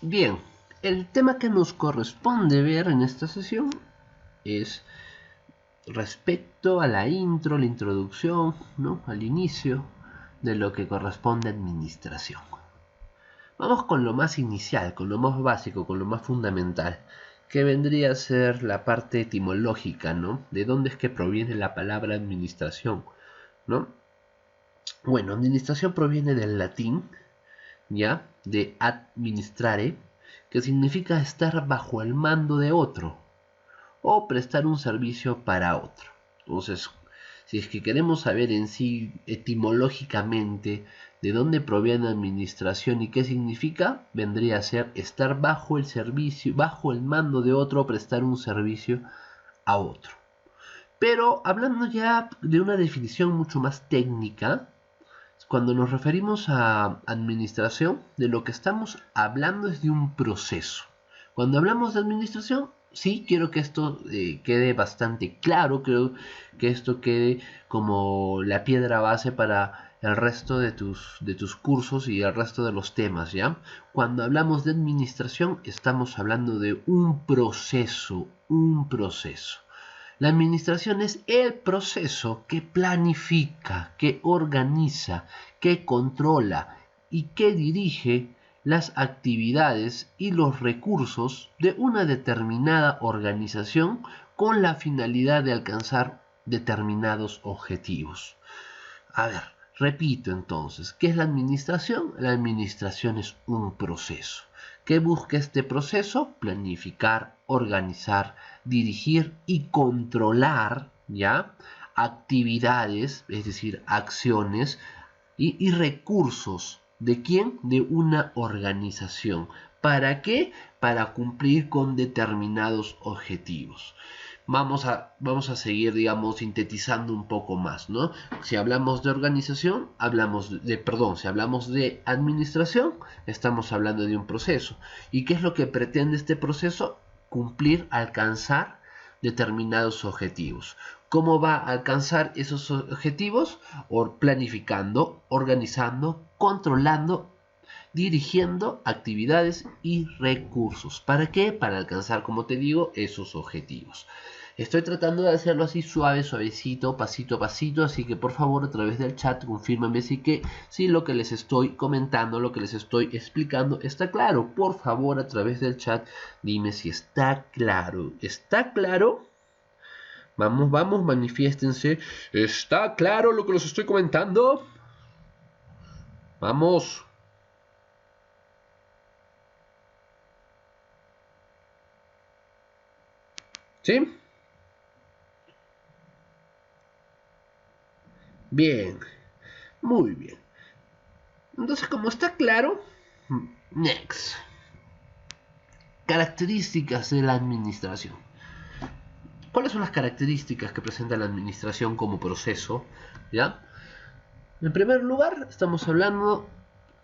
Bien, el tema que nos corresponde ver en esta sesión es respecto a la intro, la introducción, ¿no? Al inicio de lo que corresponde a administración. Vamos con lo más inicial, con lo más básico, con lo más fundamental, que vendría a ser la parte etimológica, ¿no? De dónde es que proviene la palabra administración, ¿no? Bueno, administración proviene del latín, ¿ya? De administrare, que significa estar bajo el mando de otro o prestar un servicio para otro. Entonces, si es que queremos saber en sí etimológicamente de dónde proviene administración y qué significa, vendría a ser estar bajo el servicio, bajo el mando de otro o prestar un servicio a otro. Pero hablando ya de una definición mucho más técnica, cuando nos referimos a administración, de lo que estamos hablando es de un proceso. Cuando hablamos de administración, sí, quiero que esto quede bastante claro, creo que esto quede como la piedra base para el resto de tus cursos y el resto de los temas, ¿ya? Cuando hablamos de administración, estamos hablando de un proceso, un proceso. La administración es el proceso que planifica, que organiza, que controla y que dirige las actividades y los recursos de una determinada organización con la finalidad de alcanzar determinados objetivos. A ver, repito entonces, ¿qué es la administración? La administración es un proceso. ¿Qué busca este proceso? Planificar, organizar, dirigir y controlar, ¿ya? Actividades, es decir, acciones y recursos. ¿De quién? De una organización. ¿Para qué? Para cumplir con determinados objetivos. Vamos a seguir, digamos, sintetizando un poco más, ¿no? Si hablamos de organización, si hablamos de administración, estamos hablando de un proceso. ¿Y qué es lo que pretende este proceso? Cumplir, alcanzar determinados objetivos. ¿Cómo va a alcanzar esos objetivos? Planificando, organizando, controlando, dirigiendo actividades y recursos. ¿Para qué? Para alcanzar, como te digo, esos objetivos. Estoy tratando de hacerlo así suave, suavecito, pasito a pasito, así que por favor a través del chat confírmame si lo que les estoy comentando, lo que les estoy explicando está claro. Por favor a través del chat dime si está claro. ¿Está claro? Vamos, vamos, manifiéstense. ¿Está claro lo que les estoy comentando? Vamos. ¿Sí? Bien, muy bien. Entonces, como está claro, next. Características de la administración. ¿Cuáles son las características que presenta la administración como proceso? ¿Ya? En primer lugar, estamos hablando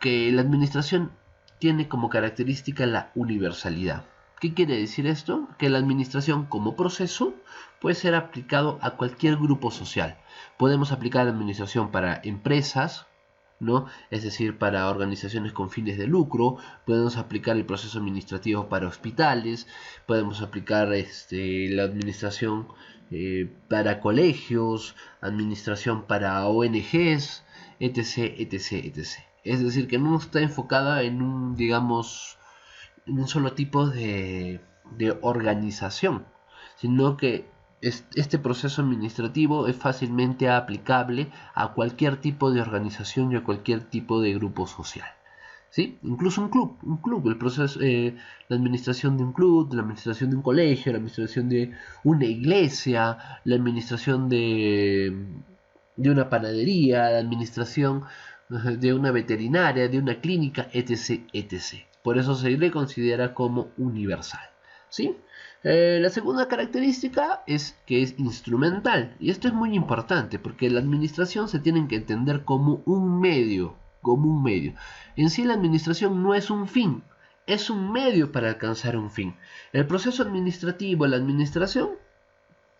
que la administración tiene como característica la universalidad. ¿Qué quiere decir esto? Que la administración como proceso puede ser aplicado a cualquier grupo social. Podemos aplicar la administración para empresas, ¿no? Es decir, para organizaciones con fines de lucro, podemos aplicar el proceso administrativo para hospitales, podemos aplicar la administración para colegios, administración para ONGs, etc, etc, etc. Es decir, que no está enfocada en un, digamos, en un solo tipo de organización, sino que este proceso administrativo es fácilmente aplicable a cualquier tipo de organización y a cualquier tipo de grupo social. ¿Sí? Incluso un club, el proceso, la administración de un club, la administración de un colegio, la administración de una iglesia, la administración de una panadería, la administración de una veterinaria, de una clínica, etc, etc. Por eso se le considera como universal. ¿Sí? La segunda característica es que es instrumental, y esto es muy importante porque la administración se tiene que entender como un medio, En sí la administración no es un fin, es un medio para alcanzar un fin. El proceso administrativo, la administración,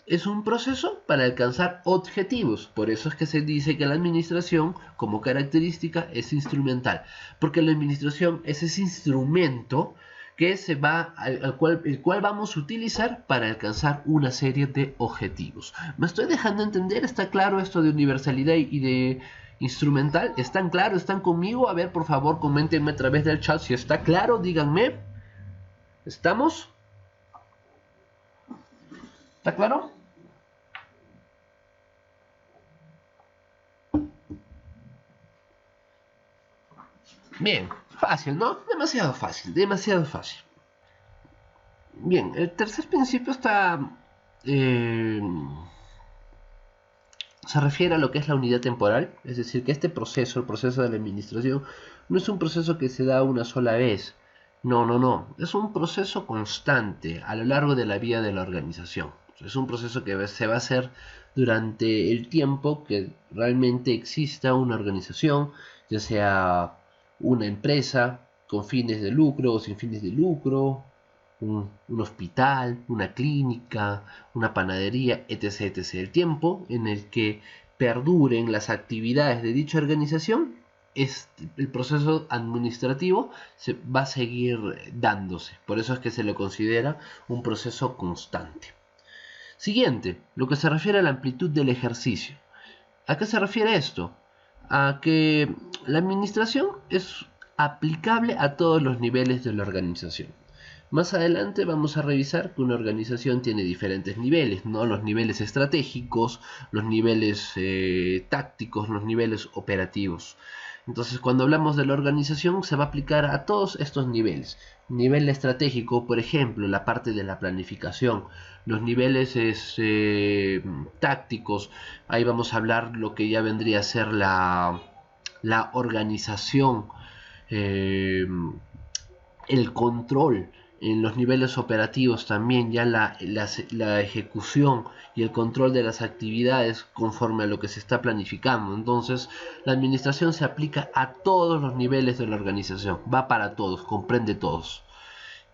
es un proceso para alcanzar objetivos. Por eso es que se dice que la administración, como característica, es instrumental. Porque la administración es ese instrumento que el cual vamos a utilizar para alcanzar una serie de objetivos. ¿Me estoy dejando entender? ¿Está claro esto de universalidad y de instrumental? ¿Están claros? ¿Están conmigo? A ver, por favor, coméntenme a través del chat si está claro. Díganme. ¿Estamos? ¿Está claro? Bien, fácil, ¿no? Demasiado fácil, demasiado fácil. Bien, el tercer principio se refiere a lo que es la unidad temporal, es decir, que este proceso, el proceso de la administración, no es un proceso que se da una sola vez. No, es un proceso constante a lo largo de la vida de la organización. Es un proceso que se va a hacer durante el tiempo que realmente exista una organización, ya sea una empresa con fines de lucro o sin fines de lucro, un hospital, una clínica, una panadería, etc. El tiempo en el que perduren las actividades de dicha organización, el proceso administrativo va a seguir dándose. Por eso es que se lo considera un proceso constante. Siguiente, lo que se refiere a la amplitud del ejercicio. ¿A qué se refiere esto? A que la administración es aplicable a todos los niveles de la organización. Más adelante vamos a revisar que una organización tiene diferentes niveles, ¿no? Los niveles estratégicos, los niveles tácticos, los niveles operativos. Entonces, cuando hablamos de la organización, se va a aplicar a todos estos niveles. Nivel estratégico, por ejemplo, la parte de la planificación. Los niveles tácticos, ahí vamos a hablar lo que ya vendría a ser la organización, el control. En los niveles operativos también ya la ejecución y el control de las actividades conforme a lo que se está planificando. Entonces la administración se aplica a todos los niveles de la organización, va para todos, comprende todos.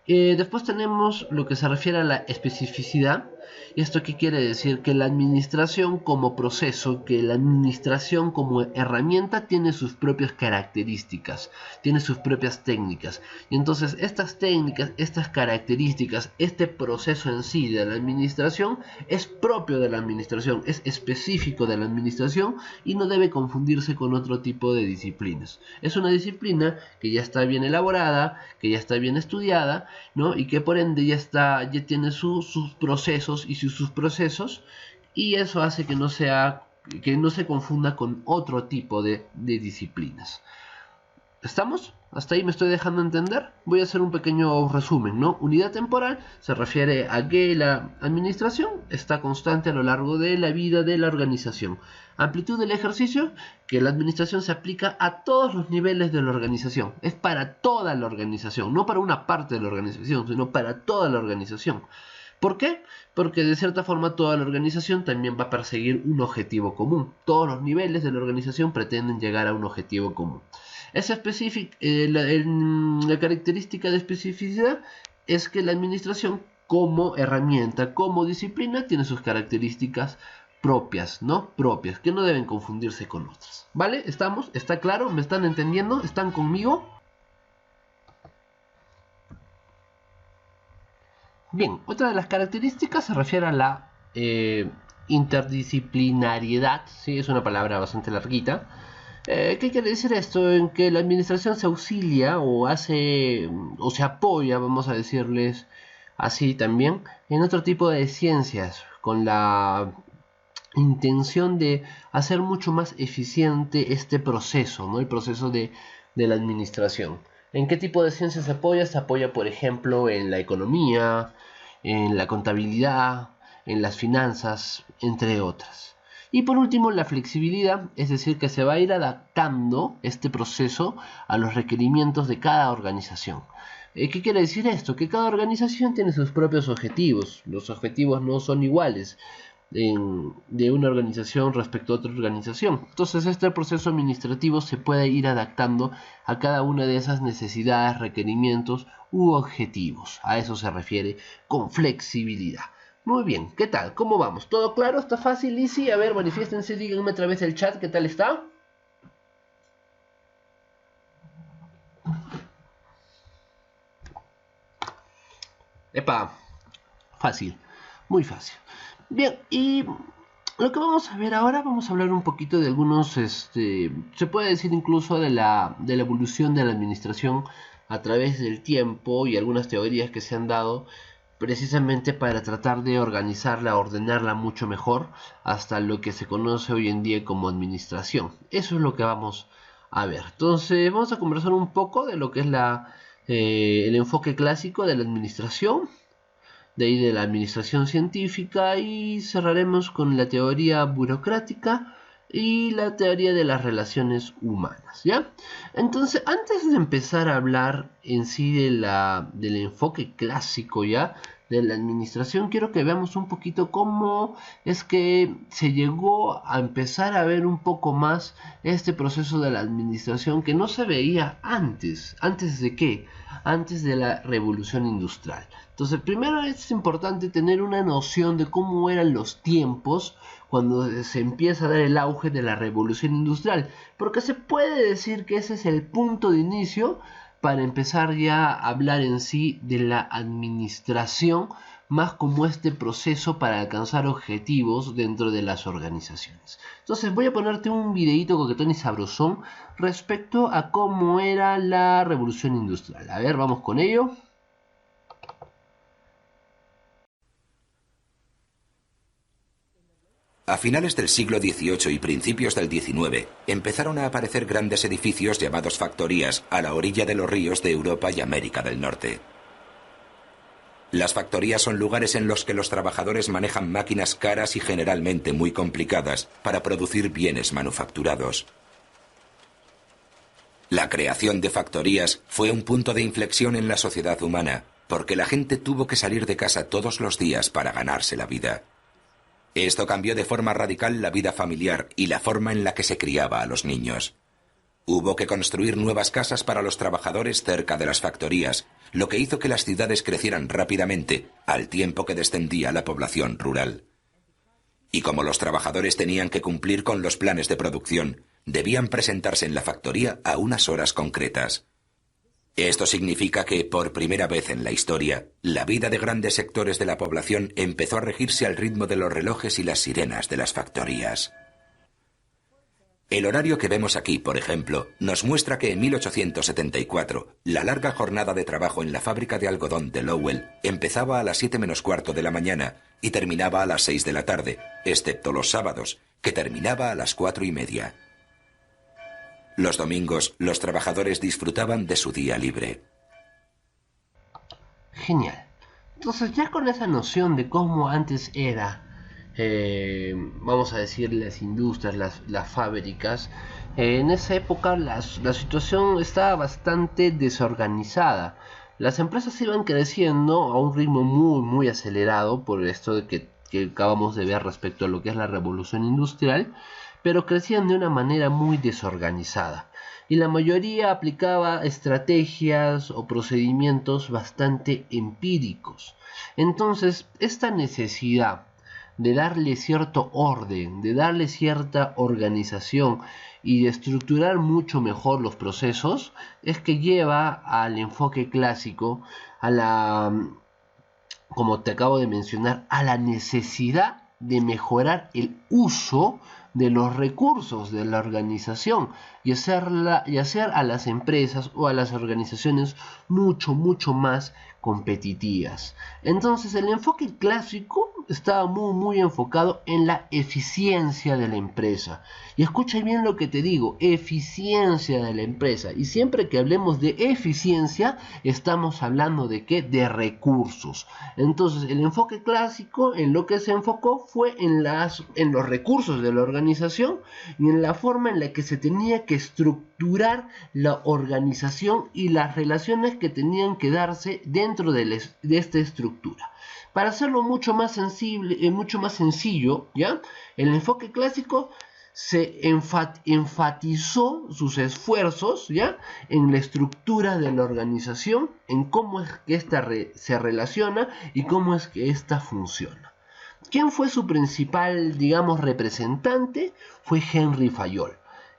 Después tenemos lo que se refiere a la especificidad. ¿Y esto qué quiere decir? Que la administración como proceso, que la administración como herramienta tiene sus propias características, tiene sus propias técnicas. Y entonces estas técnicas, estas características, este proceso en sí de la administración es propio de la administración, es específico de la administración y no debe confundirse con otro tipo de disciplinas. Es una disciplina que ya está bien elaborada, que ya está bien estudiada, ¿no? Y que por ende ya tiene sus procesos y sus procesos, y eso hace que no se confunda con otro tipo de disciplinas. ¿Estamos? ¿Hasta ahí me estoy dejando entender? Voy a hacer un pequeño resumen, ¿no? Unidad temporal se refiere a que la administración está constante a lo largo de la vida de la organización. Amplitud del ejercicio, que la administración se aplica a todos los niveles de la organización. Es para toda la organización, no para una parte de la organización, sino para toda la organización. ¿Por qué? Porque de cierta forma toda la organización también va a perseguir un objetivo común. Todos los niveles de la organización pretenden llegar a un objetivo común. La característica de especificidad es que la administración como herramienta, como disciplina, tiene sus características propias, ¿no? Propias, que no deben confundirse con otras. ¿Vale? ¿Estamos? ¿Está claro? ¿Me están entendiendo? ¿Están conmigo? Bien, otra de las características se refiere a la interdisciplinariedad, ¿sí? Es una palabra bastante larguita. ¿Qué quiere decir esto? En que la administración se auxilia o se apoya, vamos a decirles así también, en otro tipo de ciencias, con la intención de hacer mucho más eficiente este proceso, ¿no? El proceso de la administración. ¿En qué tipo de ciencias se apoya? Se apoya, por ejemplo, en la economía, en la contabilidad, en las finanzas, entre otras. Y por último, la flexibilidad, es decir, que se va a ir adaptando este proceso a los requerimientos de cada organización. ¿Qué quiere decir esto? Que cada organización tiene sus propios objetivos. Los objetivos no son iguales de una organización respecto a otra organización. Entonces este proceso administrativo se puede ir adaptando a cada una de esas necesidades, requerimientos u objetivos. A eso se refiere con flexibilidad. Muy bien, ¿qué tal? ¿Cómo vamos? ¿Todo claro? ¿Está fácil, easy? A ver, manifiéstense, díganme a través del chat qué tal está. Epa, fácil, muy fácil. Bien, y lo que vamos a ver ahora, vamos a hablar un poquito de algunos, se puede decir incluso de la evolución de la administración a través del tiempo y algunas teorías que se han dado precisamente para tratar de organizarla, ordenarla mucho mejor hasta lo que se conoce hoy en día como administración. Eso es lo que vamos a ver. Entonces vamos a conversar un poco de lo que es el enfoque clásico de la administración, de ahí de la administración científica, y cerraremos con la teoría burocrática y la teoría de las relaciones humanas, ¿ya? Entonces, antes de empezar a hablar en sí del enfoque clásico, ¿ya?, de la administración, quiero que veamos un poquito cómo es que se llegó a empezar a ver un poco más este proceso de la administración que no se veía antes. ¿Antes de qué? Antes de la revolución industrial. Entonces, primero es importante tener una noción de cómo eran los tiempos cuando se empieza a dar el auge de la revolución industrial, porque se puede decir que ese es el punto de inicio para empezar ya a hablar en sí de la administración, más como este proceso para alcanzar objetivos dentro de las organizaciones. Entonces voy a ponerte un videito coquetón y sabrosón respecto a cómo era la revolución industrial. A ver, vamos con ello. A finales del siglo XVIII y principios del XIX, empezaron a aparecer grandes edificios llamados factorías a la orilla de los ríos de Europa y América del Norte. Las factorías son lugares en los que los trabajadores manejan máquinas caras y generalmente muy complicadas para producir bienes manufacturados. La creación de factorías fue un punto de inflexión en la sociedad humana, porque la gente tuvo que salir de casa todos los días para ganarse la vida. Esto cambió de forma radical la vida familiar y la forma en la que se criaba a los niños. Hubo que construir nuevas casas para los trabajadores cerca de las factorías, lo que hizo que las ciudades crecieran rápidamente al tiempo que descendía la población rural. Y como los trabajadores tenían que cumplir con los planes de producción, debían presentarse en la factoría a unas horas concretas. Esto significa que, por primera vez en la historia, la vida de grandes sectores de la población empezó a regirse al ritmo de los relojes y las sirenas de las factorías. El horario que vemos aquí, por ejemplo, nos muestra que en 1874, la larga jornada de trabajo en la fábrica de algodón de Lowell empezaba a las 7 menos cuarto de la mañana y terminaba a las 6 de la tarde, excepto los sábados, que terminaba a las 4:30. Los domingos, los trabajadores disfrutaban de su día libre. Genial. Entonces, ya con esa noción de cómo antes era, vamos a decir, las industrias, las fábricas, en esa época la situación estaba bastante desorganizada. Las empresas iban creciendo a un ritmo muy, muy acelerado por esto de que acabamos de ver respecto a lo que es la revolución industrial, pero crecían de una manera muy desorganizada. Y la mayoría aplicaba estrategias o procedimientos bastante empíricos. Entonces, esta necesidad de darle cierto orden, de darle cierta organización y de estructurar mucho mejor los procesos, es que lleva al enfoque clásico, como te acabo de mencionar, a la necesidad de mejorar el uso de los recursos de la organización y hacer a las empresas o a las organizaciones mucho, mucho más competitivas. Entonces, el enfoque clásico estaba muy, muy enfocado en la eficiencia de la empresa. Y escucha bien lo que te digo, eficiencia de la empresa. Y siempre que hablemos de eficiencia, estamos hablando de ¿qué? De recursos. Entonces, el enfoque clásico en lo que se enfocó fue en los recursos de la organización y en la forma en la que se tenía que estructurar la organización y las relaciones que tenían que darse dentro de esta estructura. Para hacerlo mucho más sencillo, ¿ya? El enfoque clásico se enfatizó sus esfuerzos, ¿ya?, en la estructura de la organización, en cómo es que ésta se relaciona y cómo es que ésta funciona. ¿Quién fue su principal, digamos, representante? Fue Henry Fayol.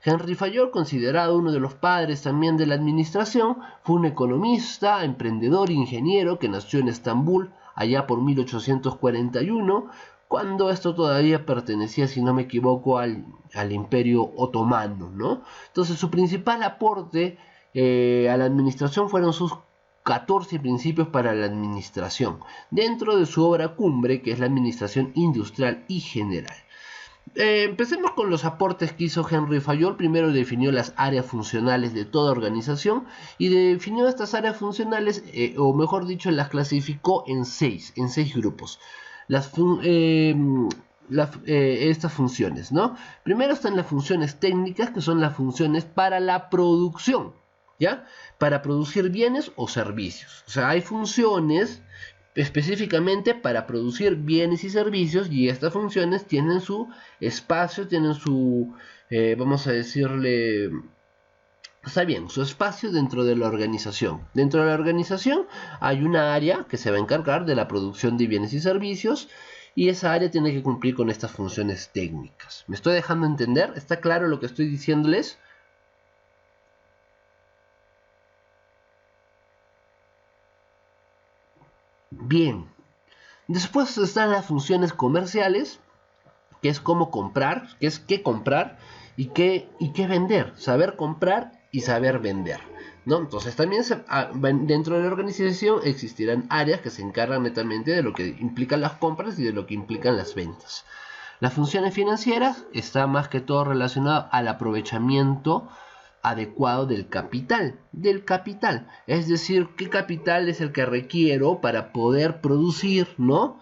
Henry Fayol, considerado uno de los padres también de la administración, fue un economista, emprendedor, ingeniero que nació en Estambul allá por 1841, cuando esto todavía pertenecía, si no me equivoco, al Imperio Otomano, ¿no? Entonces su principal aporte a la administración fueron sus 14 principios para la administración, dentro de su obra cumbre, que es la Administración Industrial y General. Empecemos con los aportes que hizo Henry Fayol. Primero definió las áreas funcionales de toda organización y definió estas áreas funcionales, o mejor dicho, las clasificó en seis grupos. Estas funciones, ¿no? Primero están las funciones técnicas, que son las funciones para la producción, ¿ya? Para producir bienes o servicios. O sea, hay funciones específicamente para producir bienes y servicios, y estas funciones tienen su espacio, tienen su, vamos a decirle, está bien, su espacio dentro de la organización. Dentro de la organización hay una área que se va a encargar de la producción de bienes y servicios, y esa área tiene que cumplir con estas funciones técnicas. ¿Me estoy dejando entender? ¿Está claro lo que estoy diciéndoles? Bien. Después están las funciones comerciales, que es cómo comprar, que es qué comprar y qué vender. Saber comprar y saber vender, ¿no? Entonces también dentro de la organización existirán áreas que se encargan netamente de lo que implican las compras y de lo que implican las ventas. Las funciones financieras está más que todo relacionado al aprovechamiento adecuado del capital, es decir, qué capital es el que requiero para poder producir, ¿no?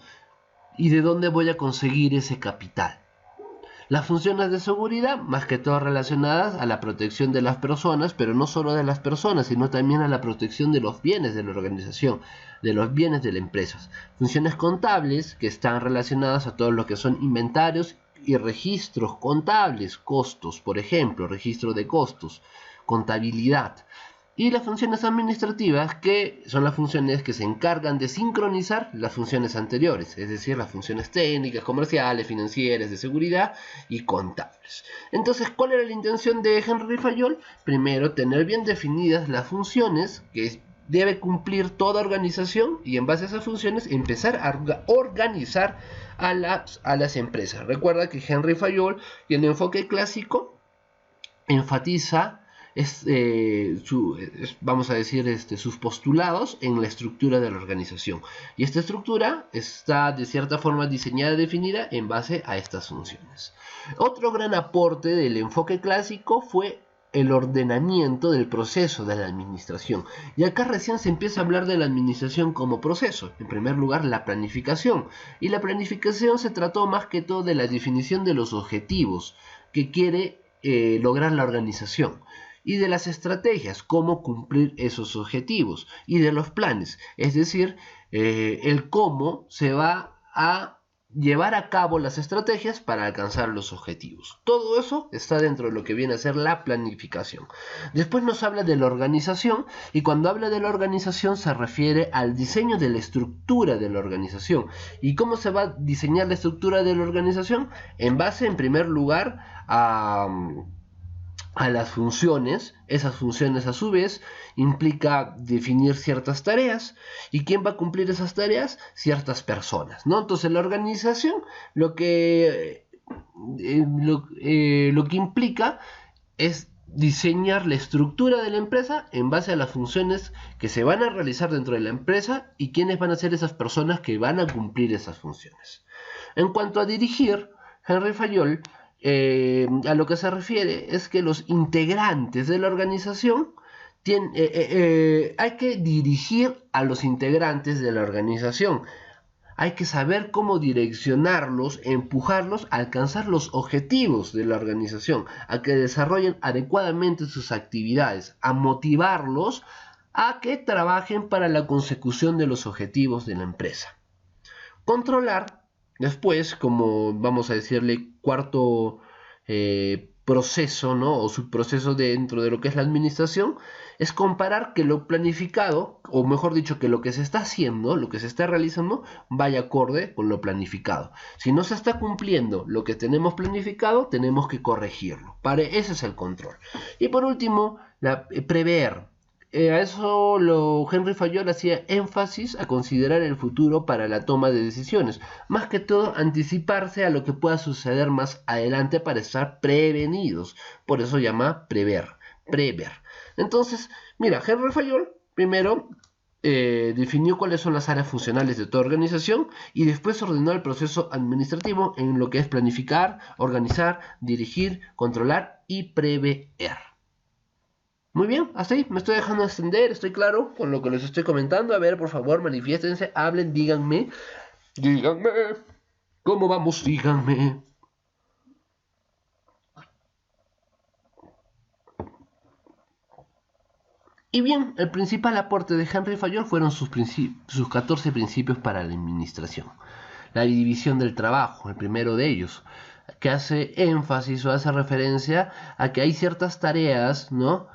Y de dónde voy a conseguir ese capital. Las funciones de seguridad, más que todo relacionadas a la protección de las personas, pero no solo de las personas, sino también a la protección de los bienes de la organización, de los bienes de la empresa. Funciones contables, que están relacionadas a todo lo que son inventarios y registros contables, costos, por ejemplo, registro de costos, contabilidad. Y las funciones administrativas, que son las funciones que se encargan de sincronizar las funciones anteriores, es decir, las funciones técnicas, comerciales, financieras, de seguridad y contables. Entonces, ¿cuál era la intención de Henry Fayol? Primero, tener bien definidas las funciones que debe cumplir toda organización, y en base a esas funciones empezar a organizar a las empresas. Recuerda que Henry Fayol y el enfoque clásico enfatiza vamos a decir, sus postulados en la estructura de la organización. Y esta estructura está de cierta forma diseñada y definida en base a estas funciones. Otro gran aporte del enfoque clásico fue el ordenamiento del proceso de la administración. Y acá recién se empieza a hablar de la administración como proceso. En primer lugar, la planificación. Y la planificación se trató más que todo de la definición de los objetivos que quiere lograr la organización, y de las estrategias, cómo cumplir esos objetivos, y de los planes, es decir, el cómo se va a llevar a cabo las estrategias para alcanzar los objetivos. Todo eso está dentro de lo que viene a ser la planificación. Después nos habla de la organización, y cuando habla de la organización se refiere al diseño de la estructura de la organización. ¿Y cómo se va a diseñar la estructura de la organización? En base, en primer lugar, a las funciones. Esas funciones a su vez implica definir ciertas tareas, y quién va a cumplir esas tareas, ciertas personas, ¿no? Entonces la organización lo que implica es diseñar la estructura de la empresa en base a las funciones que se van a realizar dentro de la empresa y quiénes van a ser esas personas que van a cumplir esas funciones. En cuanto a dirigir, Henry Fayol a lo que se refiere es que los integrantes de la organización hay que dirigir a los integrantes de la organización. Hay que saber cómo direccionarlos, empujarlos a alcanzar los objetivos de la organización, a que desarrollen adecuadamente sus actividades, a motivarlos a que trabajen para la consecución de los objetivos de la empresa. Controlar, después, como vamos a decirle cuarto proceso, ¿no? O subproceso dentro de lo que es la administración, es comparar que lo planificado, o mejor dicho, que lo que se está haciendo, lo que se está realizando, vaya acorde con lo planificado. Si no se está cumpliendo lo que tenemos planificado, tenemos que corregirlo. Ese es el control. Y por último, prever. A eso Henry Fayol hacía énfasis a considerar el futuro para la toma de decisiones, más que todo anticiparse a lo que pueda suceder más adelante para estar prevenidos. Por eso llama prever. Entonces, mira, Henry Fayol primero definió cuáles son las áreas funcionales de toda organización y después ordenó el proceso administrativo en lo que es planificar, organizar, dirigir, controlar y prever. Muy bien, hasta ahí me estoy dejando extender, estoy claro con lo que les estoy comentando. A ver, por favor, manifiéstense, hablen, díganme, ¿cómo vamos? Díganme. Y bien, el principal aporte de Henry Fayol fueron sus 14 principios para la administración. La división del trabajo, el primero de ellos, que hace énfasis o hace referencia a que hay ciertas tareas, ¿no?,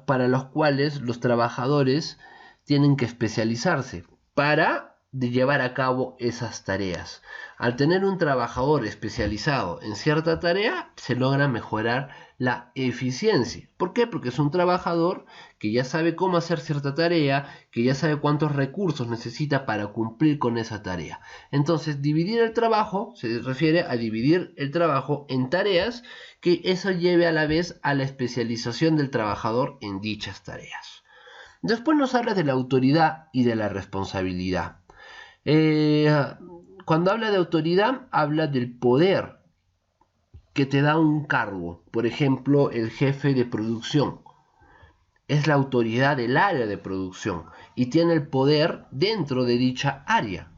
para las cuales los trabajadores tienen que especializarse para llevar a cabo esas tareas. Al tener un trabajador especializado en cierta tarea, se logra mejorar la eficiencia. ¿Por qué? Porque es un trabajador que ya sabe cómo hacer cierta tarea, que ya sabe cuántos recursos necesita para cumplir con esa tarea. Entonces, dividir el trabajo se refiere a dividir el trabajo en tareas, que eso lleve a la vez a la especialización del trabajador en dichas tareas. Después nos habla de la autoridad y de la responsabilidad. Cuando habla de autoridad, habla del poder que te da un cargo. Por ejemplo, el jefe de producción es la autoridad del área de producción y tiene el poder dentro de dicha área,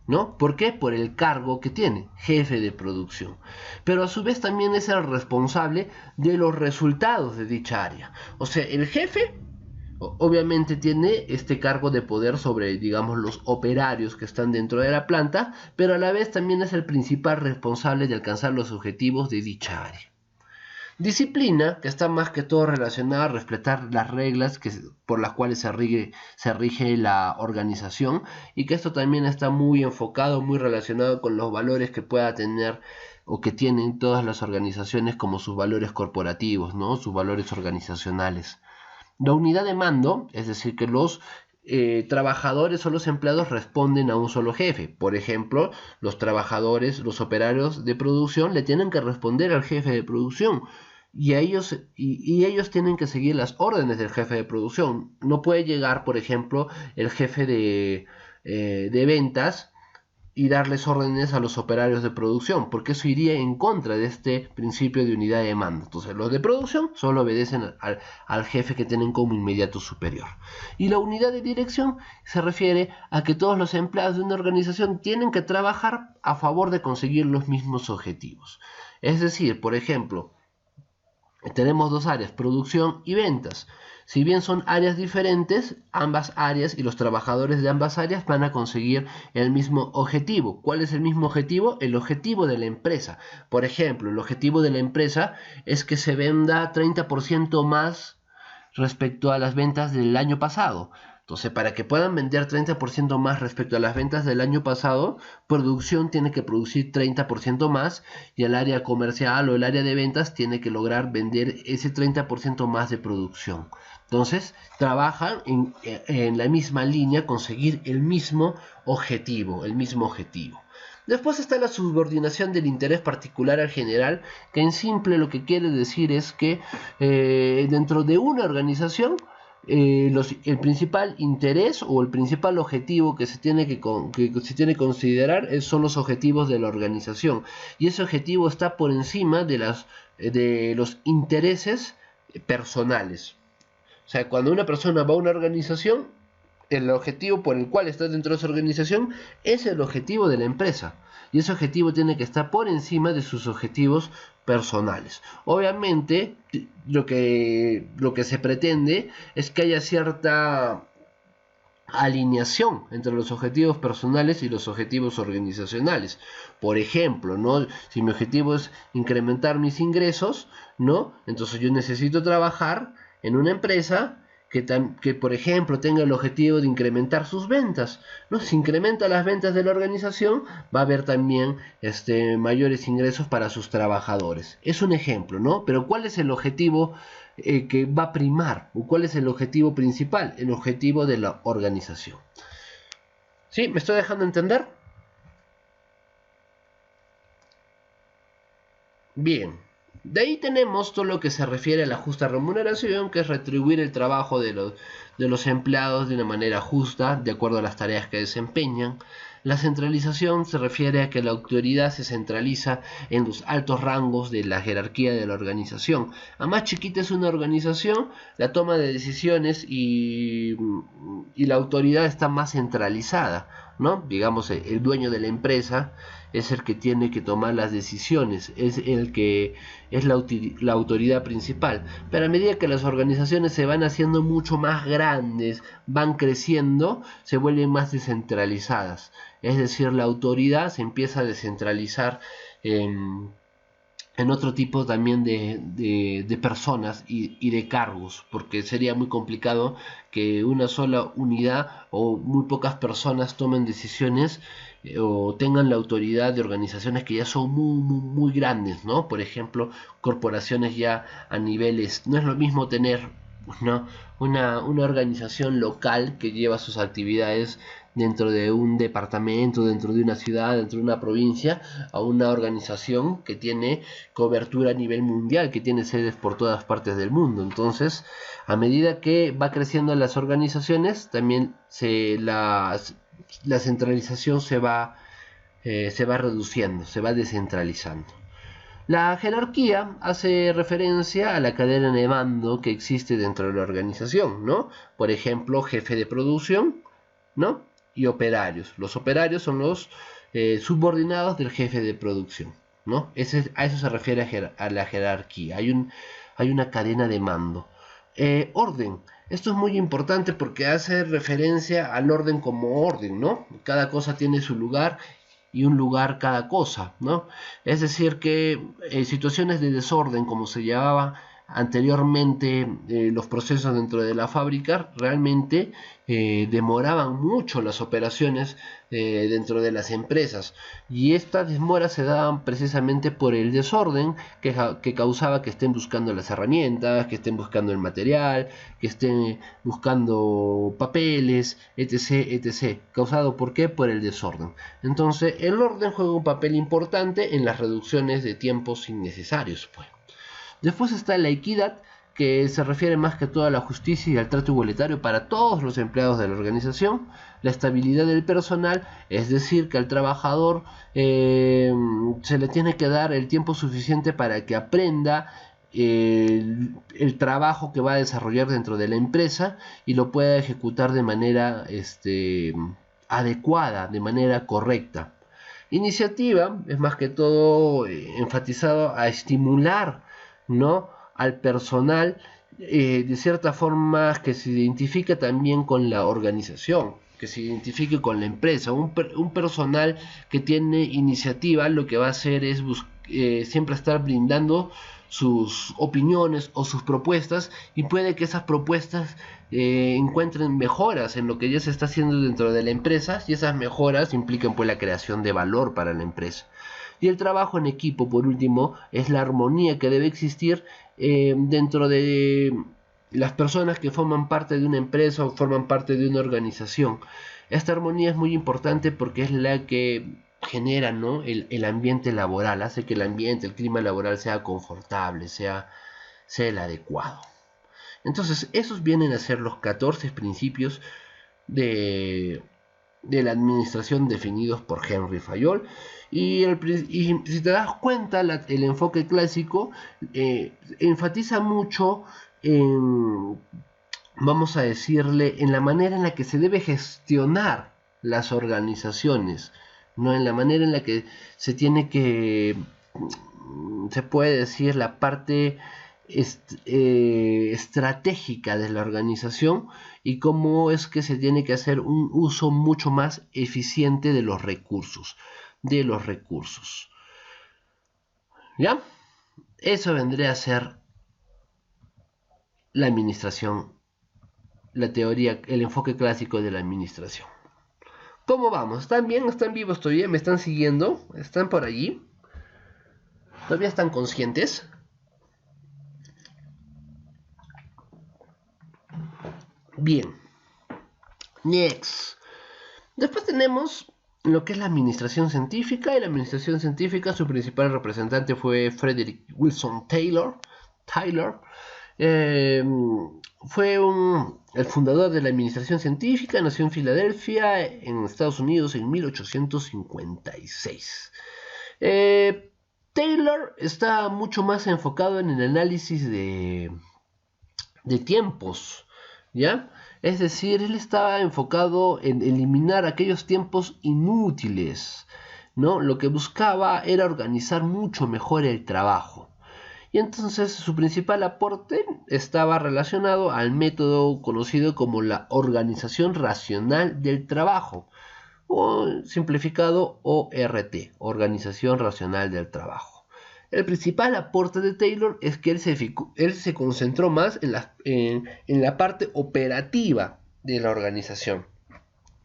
¿no? ¿Por qué? Por el cargo que tiene, jefe de producción. Pero a su vez también es el responsable de los resultados de dicha área. O sea, el jefe obviamente tiene este cargo de poder sobre, digamos, los operarios que están dentro de la planta, pero a la vez también es el principal responsable de alcanzar los objetivos de dicha área. Disciplina, que está más que todo relacionada a respetar las reglas por las cuales se rige la organización, y que esto también está muy enfocado, muy relacionado con los valores que pueda tener o que tienen todas las organizaciones, como sus valores corporativos, ¿no?, sus valores organizacionales. La unidad de mando, es decir, que los trabajadores o los empleados responden a un solo jefe. Por ejemplo, los trabajadores, los operarios de producción le tienen que responder al jefe de producción y ellos tienen que seguir las órdenes del jefe de producción. No puede llegar, por ejemplo, el jefe de ventas y darles órdenes a los operarios de producción, porque eso iría en contra de este principio de unidad de mando. Entonces, los de producción solo obedecen al jefe que tienen como inmediato superior. Y la unidad de dirección se refiere a que todos los empleados de una organización tienen que trabajar a favor de conseguir los mismos objetivos. Es decir, por ejemplo, tenemos dos áreas, producción y ventas. Si bien son áreas diferentes, ambas áreas y los trabajadores de ambas áreas van a conseguir el mismo objetivo. ¿Cuál es el mismo objetivo? El objetivo de la empresa. Por ejemplo, el objetivo de la empresa es que se venda 30% más respecto a las ventas del año pasado. Entonces, para que puedan vender 30% más respecto a las ventas del año pasado, producción tiene que producir 30% más y el área comercial o el área de ventas tiene que lograr vender ese 30% más de producción. Entonces, trabajan en la misma línea, conseguir el mismo objetivo. Después está la subordinación del interés particular al general, que en simple lo que quiere decir es que dentro de una organización, el principal interés o el principal objetivo que se tiene que considerar son los objetivos de la organización, y ese objetivo está por encima de los intereses personales. O sea, cuando una persona va a una organización, el objetivo por el cual está dentro de esa organización es el objetivo de la empresa, y ese objetivo tiene que estar por encima de sus objetivos personales. Obviamente, lo que se pretende es que haya cierta alineación entre los objetivos personales y los objetivos organizacionales. Por ejemplo, ¿no? Si mi objetivo es incrementar mis ingresos, ¿no? Entonces yo necesito trabajar en una empresa que, por ejemplo, tenga el objetivo de incrementar sus ventas, ¿no? Si incrementa las ventas de la organización, va a haber también mayores ingresos para sus trabajadores. Es un ejemplo, ¿no? Pero ¿cuál es el objetivo que va a primar? ¿O cuál es el objetivo principal? El objetivo de la organización. ¿Sí? ¿Me estoy dejando entender? Bien. De ahí tenemos todo lo que se refiere a la justa remuneración, que es retribuir el trabajo de los empleados de una manera justa, de acuerdo a las tareas que desempeñan. La centralización se refiere a que la autoridad se centraliza en los altos rangos de la jerarquía de la organización. A más chiquita es una organización, la toma de decisiones y la autoridad está más centralizada, ¿no? Digamos, el dueño de la empresa es el que tiene que tomar las decisiones, es el que es la autoridad principal. Pero a medida que las organizaciones se van haciendo mucho más grandes, van creciendo, se vuelven más descentralizadas. Es decir, la autoridad se empieza a descentralizar en otro tipo también de personas y de cargos, porque sería muy complicado que una sola unidad o muy pocas personas tomen decisiones o tengan la autoridad de organizaciones que ya son muy grandes, ¿no? Por ejemplo, corporaciones ya a niveles, no es lo mismo tener una organización local que lleva sus actividades dentro de un departamento, dentro de una ciudad, dentro de una provincia, a una organización que tiene cobertura a nivel mundial, que tiene sedes por todas partes del mundo. Entonces, a medida que va creciendo las organizaciones, también la centralización se va reduciendo, se va descentralizando. La jerarquía hace referencia a la cadena de mando que existe dentro de la organización, ¿no? Por ejemplo, jefe de producción, ¿no? Y operarios. Los operarios son los subordinados del jefe de producción, ¿no? A eso se refiere a la jerarquía. Hay una cadena de mando. Orden. Esto es muy importante porque hace referencia al orden como orden, ¿no? Cada cosa tiene su lugar y un lugar cada cosa, ¿no? Es decir que situaciones de desorden, como se llamaba anteriormente los procesos dentro de la fábrica, realmente demoraban mucho las operaciones dentro de las empresas, y estas demoras se daban precisamente por el desorden que causaba que estén buscando las herramientas, que estén buscando el material, que estén buscando papeles, etc, etc. ¿Causado por qué? Por el desorden. Entonces el orden juega un papel importante en las reducciones de tiempos innecesarios, pues. Después está la equidad, que se refiere más que todo a la justicia y al trato igualitario para todos los empleados de la organización. La estabilidad del personal, es decir, que al trabajador se le tiene que dar el tiempo suficiente para que aprenda el trabajo que va a desarrollar dentro de la empresa y lo pueda ejecutar de manera adecuada, de manera correcta. Iniciativa es más que todo enfatizado a estimular, ¿no?, al personal de cierta forma que se identifique también con la organización, que se identifique con la empresa. Un personal que tiene iniciativa lo que va a hacer es siempre estar brindando sus opiniones o sus propuestas, y puede que esas propuestas encuentren mejoras en lo que ya se está haciendo dentro de la empresa, y esas mejoras implican pues la creación de valor para la empresa. Y el trabajo en equipo, por último, es la armonía que debe existir dentro de las personas que forman parte de una empresa o forman parte de una organización. Esta armonía es muy importante porque es la que genera, ¿no?, el ambiente laboral, hace que el ambiente, el clima laboral sea confortable, sea el adecuado. Entonces, esos vienen a ser los 14 principios de la administración definidos por Henry Fayol. Y si te das cuenta, el enfoque clásico enfatiza mucho en, vamos a decirle, en la manera en la que se debe gestionar las organizaciones, no en la manera en la que se tiene que, se puede decir, la parte estratégica de la organización, y cómo es que se tiene que hacer un uso mucho más eficiente de los recursos. ¿Ya? Eso vendría a ser la administración, la teoría, el enfoque clásico de la administración. ¿Cómo vamos? ¿Están bien? ¿Están vivos todavía? ¿Me están siguiendo? ¿Están por allí? ¿Todavía están conscientes? Bien. Next. Después tenemos lo que es la administración científica. Y la administración científica, su principal representante fue Frederick Wilson Taylor. Fue el fundador de la administración científica. Nació en Filadelfia, en Estados Unidos, en 1856. Taylor está mucho más enfocado en el análisis de tiempos, ¿ya? Es decir, él estaba enfocado en eliminar aquellos tiempos inútiles, ¿no? Lo que buscaba era organizar mucho mejor el trabajo. Y entonces su principal aporte estaba relacionado al método conocido como la organización racional del trabajo, o simplificado ORT, organización racional del trabajo. El principal aporte de Taylor es que él se concentró más en la parte operativa de la organización.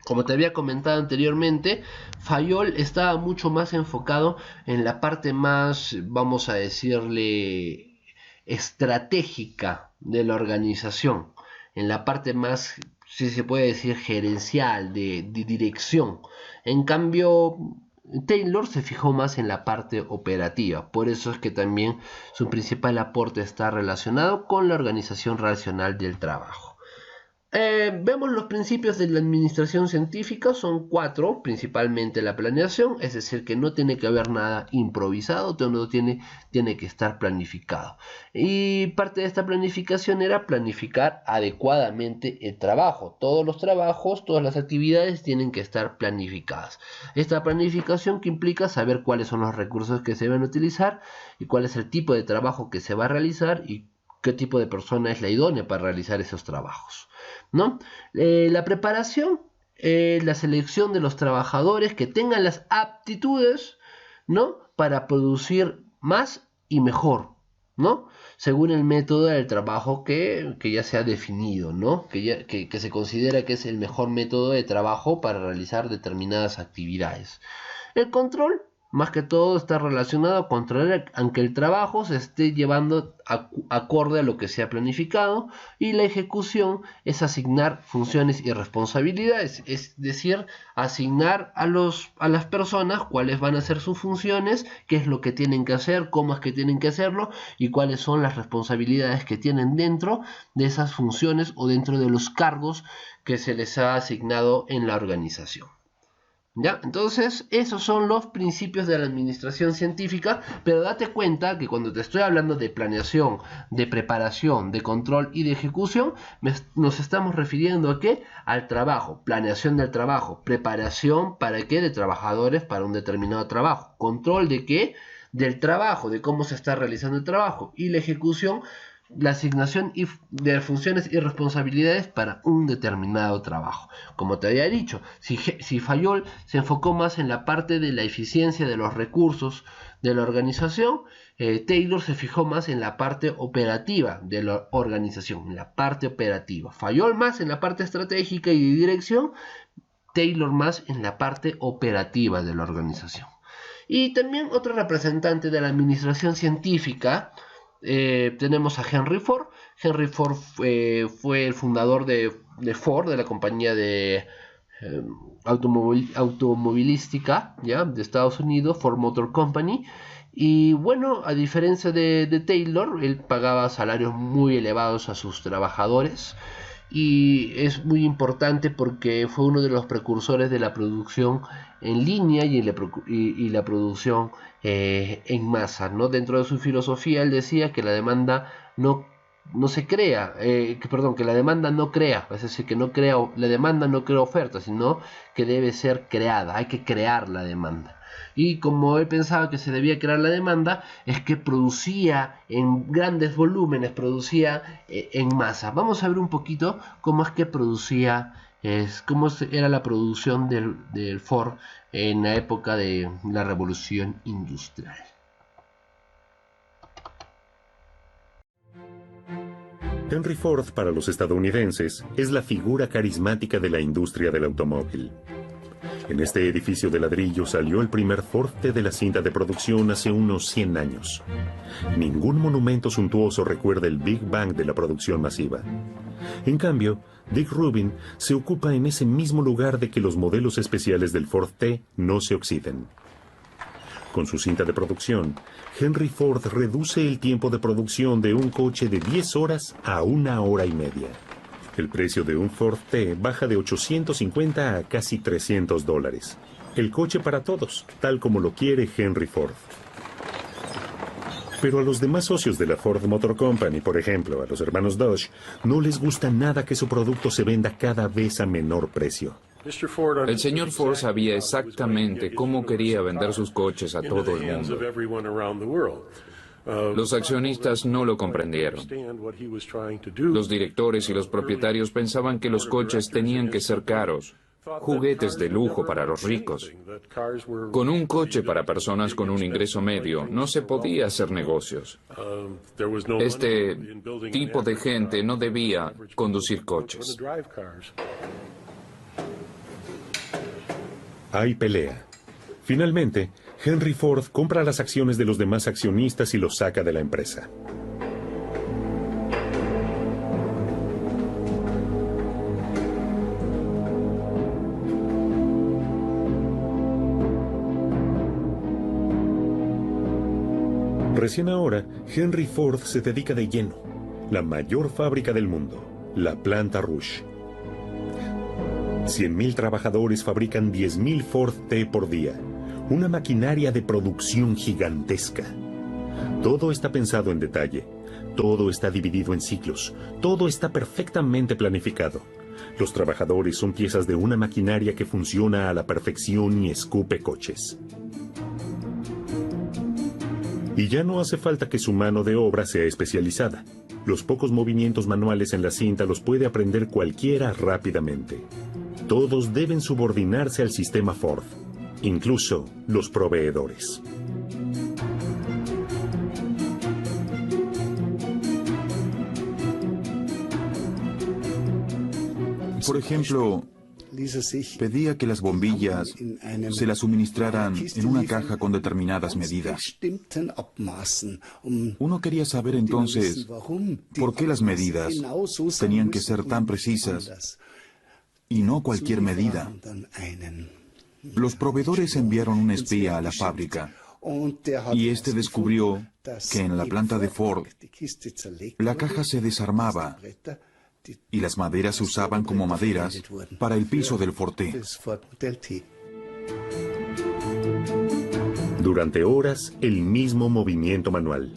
Como te había comentado anteriormente, Fayol estaba mucho más enfocado en la parte más, vamos a decirle, estratégica de la organización, en la parte más, si se puede decir, gerencial, de dirección. En cambio, Taylor se fijó más en la parte operativa, por eso es que también su principal aporte está relacionado con la organización racional del trabajo. Vemos los principios de la administración científica, son 4, principalmente la planeación, es decir, que no tiene que haber nada improvisado, todo tiene que estar planificado. Y parte de esta planificación era planificar adecuadamente el trabajo. Todos los trabajos, todas las actividades tienen que estar planificadas. Esta planificación que implica saber cuáles son los recursos que se van a utilizar y cuál es el tipo de trabajo que se va a realizar y qué tipo de persona es la idónea para realizar esos trabajos, ¿no? La preparación, la selección de los trabajadores que tengan las aptitudes, ¿no?, para producir más y mejor, ¿no?, según el método del trabajo que ya se ha definido, ¿no?, que se considera que es el mejor método de trabajo para realizar determinadas actividades. El control, más que todo, está relacionado a controlar que el trabajo se esté llevando acorde a lo que se ha planificado, y la ejecución es asignar funciones y responsabilidades, es decir, asignar a las personas cuáles van a ser sus funciones, qué es lo que tienen que hacer, cómo es que tienen que hacerlo y cuáles son las responsabilidades que tienen dentro de esas funciones o dentro de los cargos que se les ha asignado en la organización. ¿Ya? Entonces, esos son los principios de la administración científica, pero date cuenta que cuando te estoy hablando de planeación, de preparación, de control y de ejecución, nos estamos refiriendo ¿a qué? Al trabajo, planeación del trabajo, preparación ¿para qué? De trabajadores para un determinado trabajo, control de qué? Del trabajo, de cómo se está realizando el trabajo, y la ejecución, la asignación de funciones y responsabilidades para un determinado trabajo. Como te había dicho, si Fayol se enfocó más en la parte de la eficiencia de los recursos de la organización, Taylor se fijó más en la parte operativa de la organización, en la parte operativa. Fayol más en la parte estratégica y de dirección, Taylor más en la parte operativa de la organización. Y también otro representante de la administración científica, tenemos a Henry Ford. Henry Ford fue el fundador de Ford, de la compañía de automovilística, ¿ya?, de Estados Unidos, Ford Motor Company. Y bueno, a diferencia de Taylor, él pagaba salarios muy elevados a sus trabajadores, y es muy importante porque fue uno de los precursores de la producción en línea y la producción en masa, ¿no? Dentro de su filosofía él decía que la demanda no se crea, que la demanda no crea, es decir, que la demanda no crea oferta, sino que debe ser creada, hay que crear la demanda. Y como él pensaba que se debía crear la demanda, es que producía en grandes volúmenes, producía en masa. Vamos a ver un poquito cómo es que producía, cómo era la producción del Ford en la época de la Revolución Industrial. Henry Ford para los estadounidenses es la figura carismática de la industria del automóvil. En este edificio de ladrillo salió el primer Ford T de la cinta de producción hace unos 100 años. Ningún monumento suntuoso recuerda el Big Bang de la producción masiva. En cambio, Dick Rubin se ocupa en ese mismo lugar de que los modelos especiales del Ford T no se oxiden. Con su cinta de producción, Henry Ford reduce el tiempo de producción de un coche de 10 horas a 1 hora y media. El precio de un Ford T baja de $850 a casi $300. El coche para todos, tal como lo quiere Henry Ford. Pero a los demás socios de la Ford Motor Company, por ejemplo, a los hermanos Dodge, no les gusta nada que su producto se venda cada vez a menor precio. El señor Ford sabía exactamente cómo quería vender sus coches a todo el mundo. Los accionistas no lo comprendieron. Los directores y los propietarios pensaban que los coches tenían que ser caros, juguetes de lujo para los ricos. Con un coche para personas con un ingreso medio no se podía hacer negocios. Este tipo de gente no debía conducir coches. Hay pelea. Finalmente, Henry Ford compra las acciones de los demás accionistas y los saca de la empresa. Recién ahora, Henry Ford se dedica de lleno. La mayor fábrica del mundo, la planta Rouge. 100.000 trabajadores fabrican 10.000 Ford T por día. Una maquinaria de producción gigantesca. Todo está pensado en detalle. Todo está dividido en ciclos. Todo está perfectamente planificado. Los trabajadores son piezas de una maquinaria que funciona a la perfección y escupe coches. Y ya no hace falta que su mano de obra sea especializada. Los pocos movimientos manuales en la cinta los puede aprender cualquiera rápidamente. Todos deben subordinarse al sistema Ford, incluso los proveedores. Por ejemplo, pedía que las bombillas se las suministraran en una caja con determinadas medidas. Uno quería saber entonces por qué las medidas tenían que ser tan precisas y no cualquier medida. Los proveedores enviaron un espía a la fábrica y este descubrió que en la planta de Ford la caja se desarmaba y las maderas se usaban como maderas para el piso del Ford T. Durante horas, el mismo movimiento manual.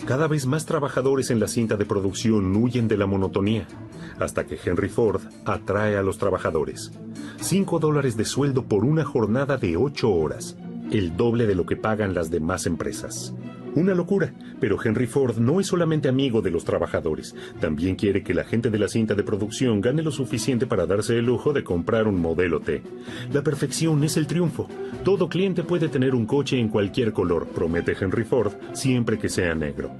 Cada vez más trabajadores en la cinta de producción huyen de la monotonía, hasta que Henry Ford atrae a los trabajadores. $5 de sueldo por una jornada de 8 horas, el doble de lo que pagan las demás empresas. Una locura, pero Henry Ford no es solamente amigo de los trabajadores, también quiere que la gente de la cinta de producción gane lo suficiente para darse el lujo de comprar un modelo T. La perfección es el triunfo. Todo cliente puede tener un coche en cualquier color, promete Henry Ford, siempre que sea negro.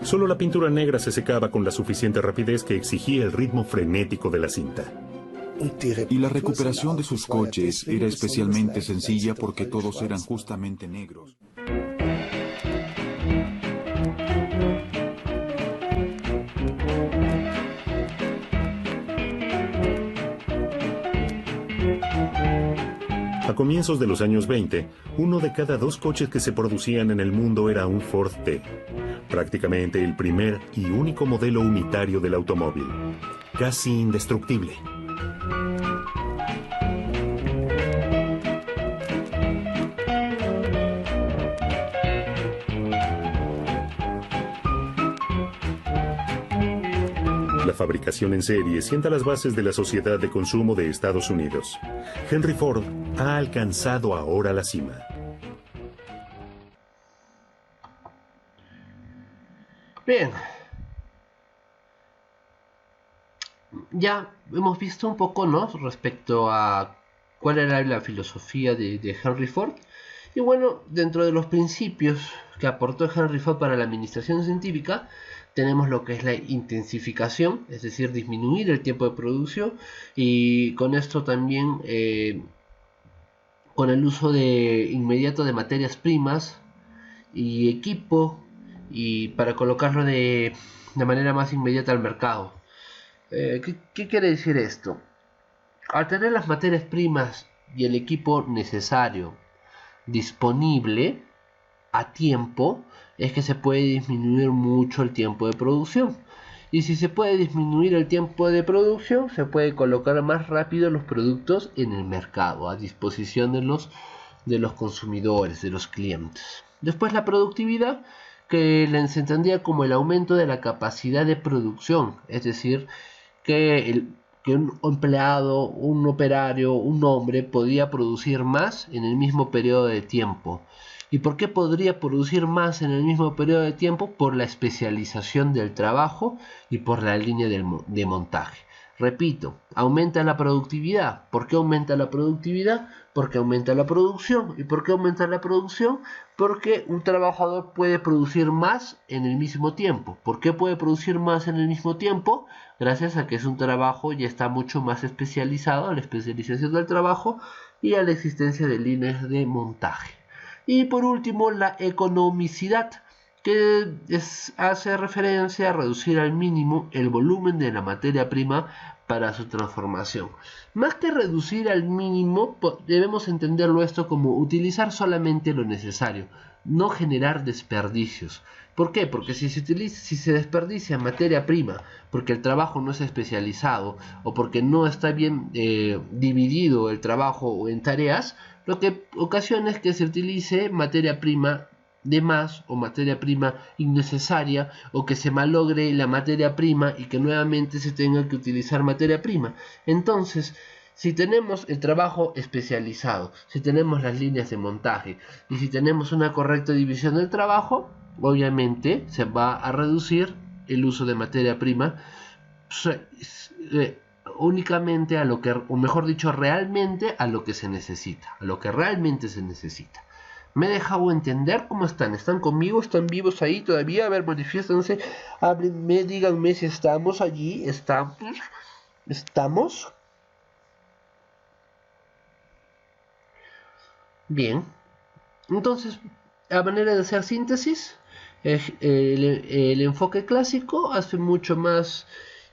Solo la pintura negra se secaba con la suficiente rapidez que exigía el ritmo frenético de la cinta. Y la recuperación de sus coches era especialmente sencilla porque todos eran justamente negros. A comienzos de los años 20, 1 de cada 2 coches que se producían en el mundo era un Ford T. Prácticamente el primer y único modelo unitario del automóvil. Casi indestructible. La fabricación en serie sienta las bases de la sociedad de consumo de Estados Unidos. Henry Ford ha alcanzado ahora la cima. Bien, ya hemos visto un poco, ¿no?, respecto a cuál era la filosofía de Henry Ford. Y bueno, dentro de los principios que aportó Henry Ford para la administración científica, tenemos lo que es la intensificación, es decir, disminuir el tiempo de producción, y con esto también con el uso de inmediato de materias primas y equipo, y para colocarlo de manera más inmediata al mercado. ¿Qué quiere decir esto? Al tener las materias primas y el equipo necesario disponible a tiempo, es que se puede disminuir mucho el tiempo de producción. Y si se puede disminuir el tiempo de producción, se puede colocar más rápido los productos en el mercado, a disposición de los consumidores, de los clientes. Después, la productividad, que se entendía como el aumento de la capacidad de producción, es decir, que un empleado, un operario, un hombre podía producir más en el mismo periodo de tiempo. ¿Y por qué podría producir más en el mismo periodo de tiempo? Por la especialización del trabajo y por la línea de montaje. Repito, aumenta la productividad. ¿Por qué aumenta la productividad? Porque aumenta la producción. ¿Y por qué aumenta la producción? Porque un trabajador puede producir más en el mismo tiempo. ¿Por qué puede producir más en el mismo tiempo? Gracias a que es un trabajo ya está mucho más especializado, a la especialización del trabajo y a la existencia de líneas de montaje. Y por último, la economicidad, que hace referencia a reducir al mínimo el volumen de la materia prima para su transformación. Más que reducir al mínimo, debemos entenderlo esto como utilizar solamente lo necesario, no generar desperdicios. ¿Por qué? Porque si se desperdicia materia prima porque el trabajo no es especializado o porque no está bien dividido el trabajo en tareas, lo que ocasiona es que se utilice materia prima de más o materia prima innecesaria, o que se malogre la materia prima y que nuevamente se tenga que utilizar materia prima. Entonces, si tenemos el trabajo especializado, si tenemos las líneas de montaje y si tenemos una correcta división del trabajo, obviamente se va a reducir el uso de materia prima únicamente a lo que, o mejor dicho, realmente a lo que se necesita, a lo que realmente se necesita. ¿Me he dejado entender? ¿Cómo están? ¿Están conmigo? ¿Están vivos ahí todavía? A ver, manifiéstense, háblenme, díganme si estamos allí. ¿Estamos? Bien. Entonces, a manera de hacer síntesis, el enfoque clásico hace mucho más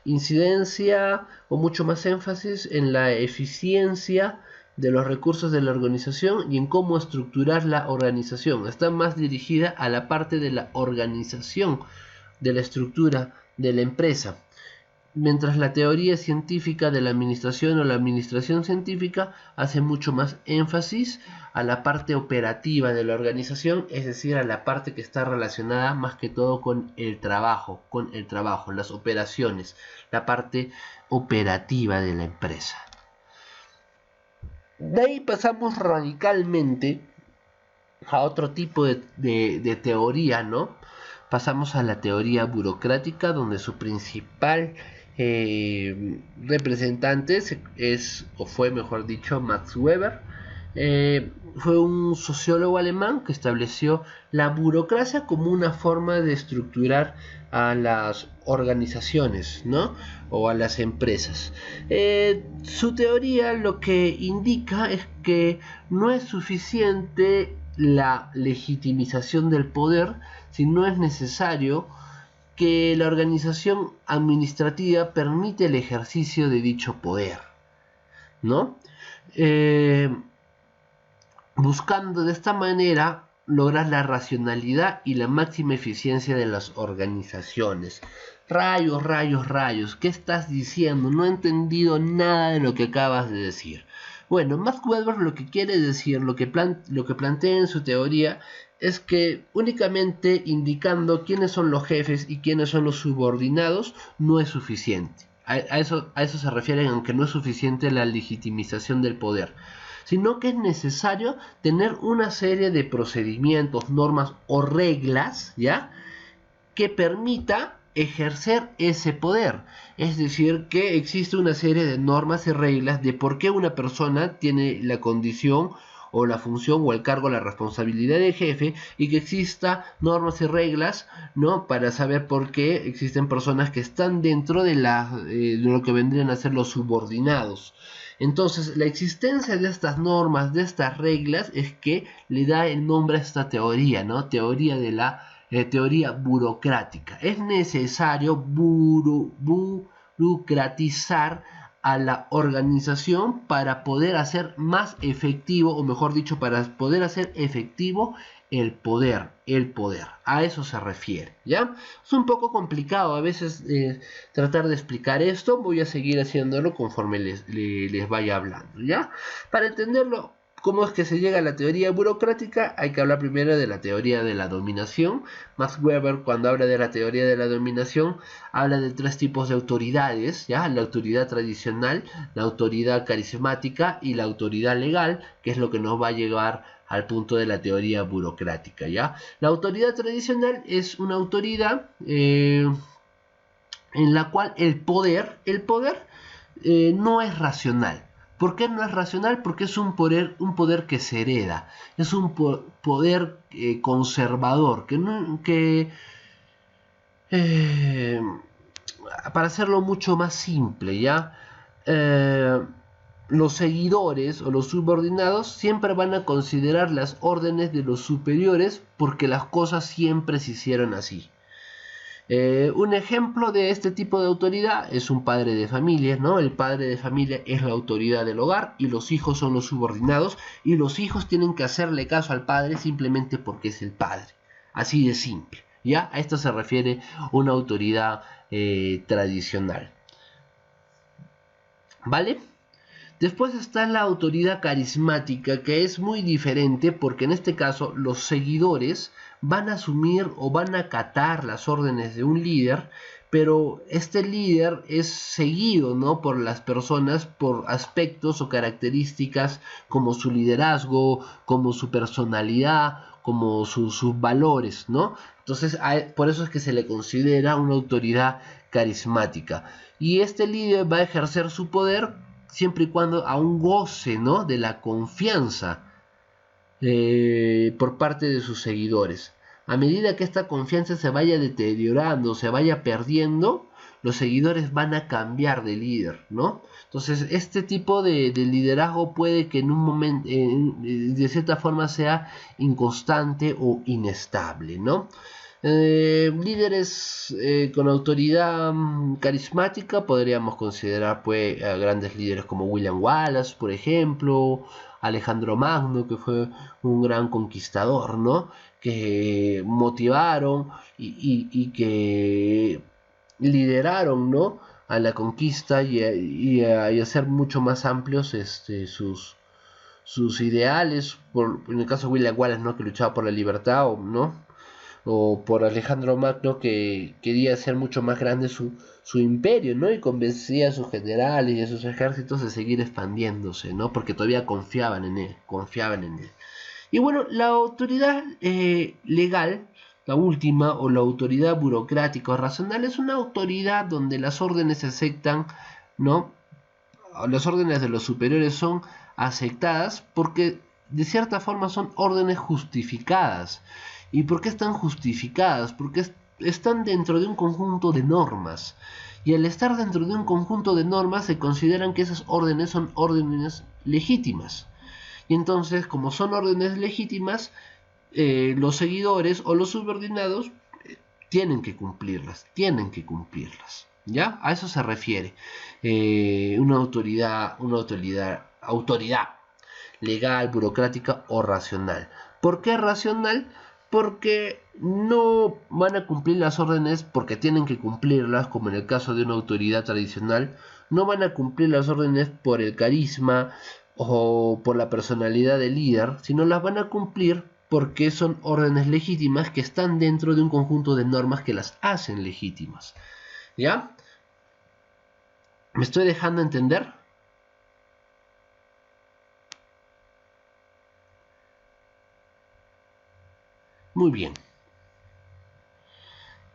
incidencia o mucho más énfasis en la eficiencia de los recursos de la organización y en cómo estructurar la organización. Está más dirigida a la parte de la organización, de la estructura de la empresa. Mientras la teoría científica de la administración o la administración científica hace mucho más énfasis a la parte operativa de la organización, es decir, a la parte que está relacionada más que todo con el trabajo, las operaciones, la parte operativa de la empresa. De ahí pasamos radicalmente a otro tipo de teoría, ¿no? Pasamos a la teoría burocrática, donde su principal representante fue Max Weber. Fue un sociólogo alemán que estableció la burocracia como una forma de estructurar a las organizaciones, ¿no? O a las empresas. Su teoría lo que indica es que no es suficiente la legitimización del poder, sino es necesario que la organización administrativa permite el ejercicio de dicho poder, ¿no? Buscando de esta manera lograr la racionalidad y la máxima eficiencia de las organizaciones. Rayos, ¿qué estás diciendo? No he entendido nada de lo que acabas de decir. Bueno, Max Weber lo que quiere decir, lo que plantea en su teoría, es que únicamente indicando quiénes son los jefes y quiénes son los subordinados no es suficiente. A eso se refieren, aunque no es suficiente la legitimización del poder, sino que es necesario tener una serie de procedimientos, normas o reglas, ¿ya?, que permita ejercer ese poder. Es decir, que existe una serie de normas y reglas de por qué una persona tiene la condición o la función o el cargo, la responsabilidad de jefe, y que exista normas y reglas, ¿no? Para saber por qué existen personas que están dentro de lo que vendrían a ser los subordinados. Entonces, la existencia de estas normas, de estas reglas, es que le da el nombre a esta teoría, ¿no? Teoría de la teoría burocrática. Es necesario burocratizar a la organización para poder hacer más efectivo, o mejor dicho, para poder hacer efectivo el poder. A eso se refiere, ¿ya? Es un poco complicado a veces tratar de explicar esto. Voy a seguir haciéndolo conforme les vaya hablando, ¿ya? Para entenderlo, ¿cómo es que se llega a la teoría burocrática? Hay que hablar primero de la teoría de la dominación. Max Weber, cuando habla de la teoría de la dominación, habla de 3 tipos de autoridades, ¿ya? La autoridad tradicional, la autoridad carismática y la autoridad legal, que es lo que nos va a llevar al punto de la teoría burocrática, ¿ya? La autoridad tradicional es una autoridad en la cual el poder no es racional. ¿Por qué no es racional? Porque es un poder que se hereda, es un poder conservador, para hacerlo mucho más simple, ¿ya? Los seguidores o los subordinados siempre van a considerar las órdenes de los superiores porque las cosas siempre se hicieron así. Un ejemplo de este tipo de autoridad es un padre de familia, ¿no? El padre de familia es la autoridad del hogar y los hijos son los subordinados, y los hijos tienen que hacerle caso al padre simplemente porque es el padre. Así de simple, ¿ya? A esto se refiere una autoridad tradicional. ¿Vale? Después está la autoridad carismática, que es muy diferente porque en este caso los seguidores van a asumir o van a acatar las órdenes de un líder, pero este líder es seguido, ¿no?, por las personas por aspectos o características como su liderazgo, como su personalidad, como sus valores, ¿no? Entonces, por eso es que se le considera una autoridad carismática. Y este líder va a ejercer su poder siempre y cuando aún goce, ¿no?, de la confianza por parte de sus seguidores. A medida que esta confianza se vaya deteriorando, se vaya perdiendo, los seguidores van a cambiar de líder, ¿no? Entonces, este tipo de liderazgo puede que en un momento, de cierta forma, sea inconstante o inestable, ¿no? Líderes con autoridad carismática podríamos considerar pues a grandes líderes como William Wallace, por ejemplo, Alejandro Magno, que fue un gran conquistador, ¿no?, que motivaron y que lideraron, ¿no?, a la conquista y a hacer mucho más amplios sus ideales. En el caso de William Wallace, ¿no?, que luchaba por la libertad, ¿no?, o por Alejandro Magno, que quería hacer mucho más grande su imperio, ¿no?, y convencía a sus generales y a sus ejércitos de seguir expandiéndose, ¿no?, porque todavía confiaban en él. Y bueno, la autoridad legal, la última, o la autoridad burocrática o racional, es una autoridad donde las órdenes se aceptan, ¿no?, las órdenes de los superiores son aceptadas porque de cierta forma son órdenes justificadas. ¿Y por qué están justificadas? Porque están dentro de un conjunto de normas. Y al estar dentro de un conjunto de normas se consideran que esas órdenes son órdenes legítimas. Y entonces, como son órdenes legítimas, los seguidores o los subordinados tienen que cumplirlas. ¿Ya? A eso se refiere una autoridad legal, burocrática o racional. ¿Por qué racional? Porque no van a cumplir las órdenes porque tienen que cumplirlas, como en el caso de una autoridad tradicional. No van a cumplir las órdenes por el carisma o por la personalidad del líder, sino las van a cumplir porque son órdenes legítimas que están dentro de un conjunto de normas que las hacen legítimas. ¿Ya? ¿Me estoy dejando entender? Muy bien.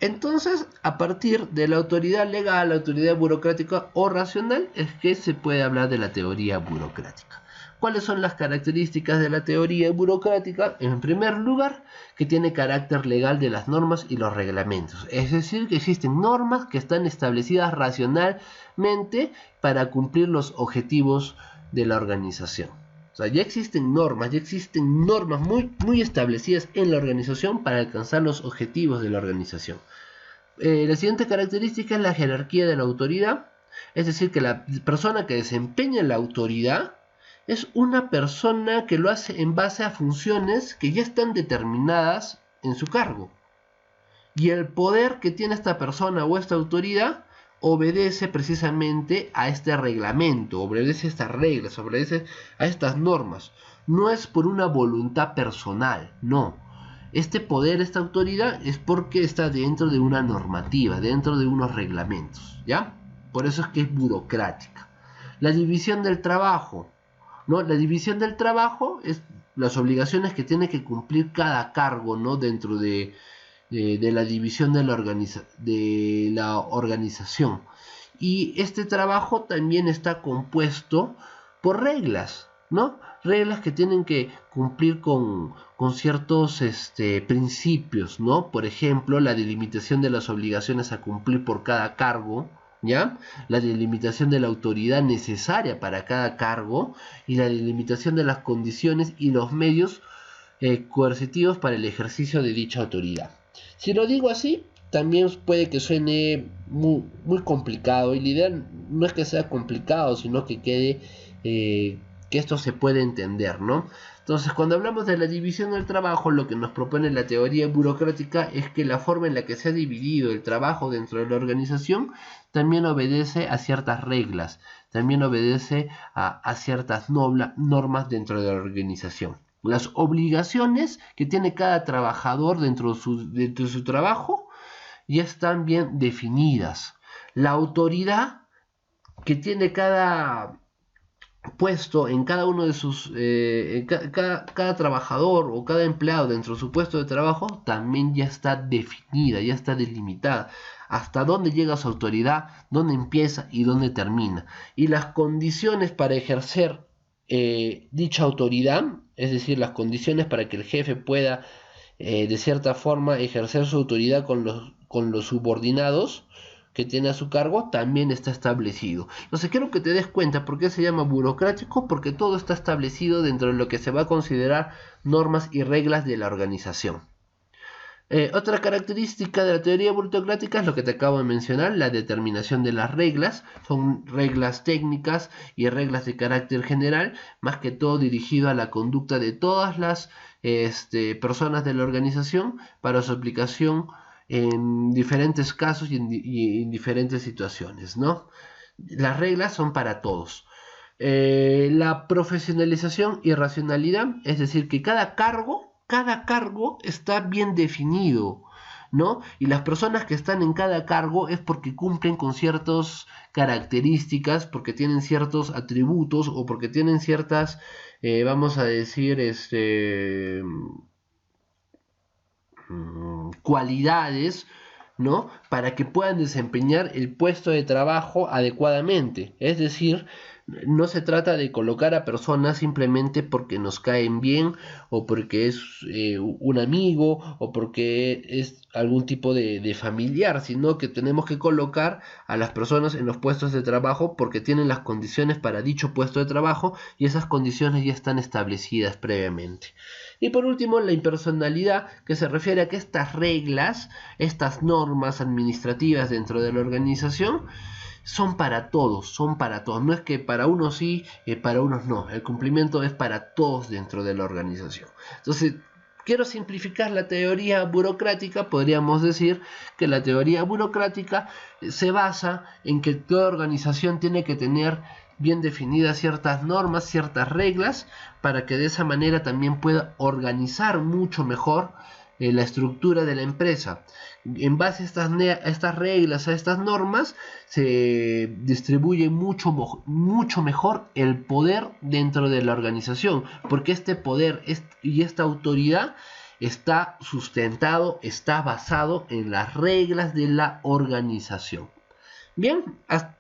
Entonces, a partir de la autoridad legal, la autoridad burocrática o racional, es que se puede hablar de la teoría burocrática. ¿Cuáles son las características de la teoría burocrática? En primer lugar, que tiene carácter legal de las normas y los reglamentos. Es decir, que existen normas que están establecidas racionalmente para cumplir los objetivos de la organización. O sea, ya existen normas muy establecidas en la organización para alcanzar los objetivos de la organización. La siguiente característica es la jerarquía de la autoridad. Es decir, que la persona que desempeña la autoridad es una persona que lo hace en base a funciones que ya están determinadas en su cargo. Y el poder que tiene esta persona o esta autoridad obedece precisamente a este reglamento, obedece a estas reglas, obedece a estas normas. No es por una voluntad personal, no. Este poder, esta autoridad, es porque está dentro de una normativa, dentro de unos reglamentos, ¿ya? Por eso es que es burocrática. La división del trabajo, ¿no? La división del trabajo es las obligaciones que tiene que cumplir cada cargo, ¿no? Dentro de la división de la organización. Y este trabajo también está compuesto por reglas, ¿no? Reglas que tienen que cumplir con ciertos principios, ¿no? Por ejemplo, la delimitación de las obligaciones a cumplir por cada cargo, ¿ya? La delimitación de la autoridad necesaria para cada cargo y la delimitación de las condiciones y los medios coercitivos para el ejercicio de dicha autoridad. Si lo digo así, también puede que suene muy complicado, y la idea no es que sea complicado, sino que quede que esto se puede entender, ¿no? Entonces, cuando hablamos de la división del trabajo, lo que nos propone la teoría burocrática es que la forma en la que se ha dividido el trabajo dentro de la organización también obedece a ciertas reglas, también obedece a ciertas normas dentro de la organización. Las obligaciones que tiene cada trabajador dentro de su trabajo ya están bien definidas. La autoridad que tiene cada puesto en cada uno de sus cada trabajador o cada empleado dentro de su puesto de trabajo también ya está definida, ya está delimitada, hasta dónde llega su autoridad, dónde empieza y dónde termina, y las condiciones para ejercer dicha autoridad, es decir, las condiciones para que el jefe pueda de cierta forma ejercer su autoridad con los subordinados que tiene a su cargo, también está establecido. Entonces quiero que te des cuenta por qué se llama burocrático, porque todo está establecido dentro de lo que se va a considerar normas y reglas de la organización. Otra característica de la teoría burocrática es lo que te acabo de mencionar, la determinación de las reglas. Son reglas técnicas y reglas de carácter general, más que todo dirigido a la conducta de todas las personas de la organización para su aplicación en diferentes casos y en diferentes situaciones, ¿no? Las reglas son para todos. La profesionalización y racionalidad, es decir, que cada cargo está bien definido, ¿no? Y las personas que están en cada cargo es porque cumplen con ciertas características, porque tienen ciertos atributos o porque tienen ciertas, vamos a decir, cualidades, ¿no? Para que puedan desempeñar el puesto de trabajo adecuadamente. Es decir, no se trata de colocar a personas simplemente porque nos caen bien o porque es un amigo o porque es algún tipo de familiar, sino que tenemos que colocar a las personas en los puestos de trabajo porque tienen las condiciones para dicho puesto de trabajo y esas condiciones ya están establecidas previamente. Y por último, la impersonalidad, que se refiere a que estas reglas, estas normas administrativas dentro de la organización son para todos, no es que para unos sí, para unos no, el cumplimiento es para todos dentro de la organización. Entonces, quiero simplificar la teoría burocrática, podríamos decir que la teoría burocrática se basa en que toda organización tiene que tener bien definidas ciertas normas, ciertas reglas, para que de esa manera también pueda organizar mucho mejor la estructura de la empresa. En base a estas reglas, a estas normas, se distribuye mucho mejor el poder dentro de la organización, porque este poder y esta autoridad está sustentado, está basado en las reglas de la organización. Bien,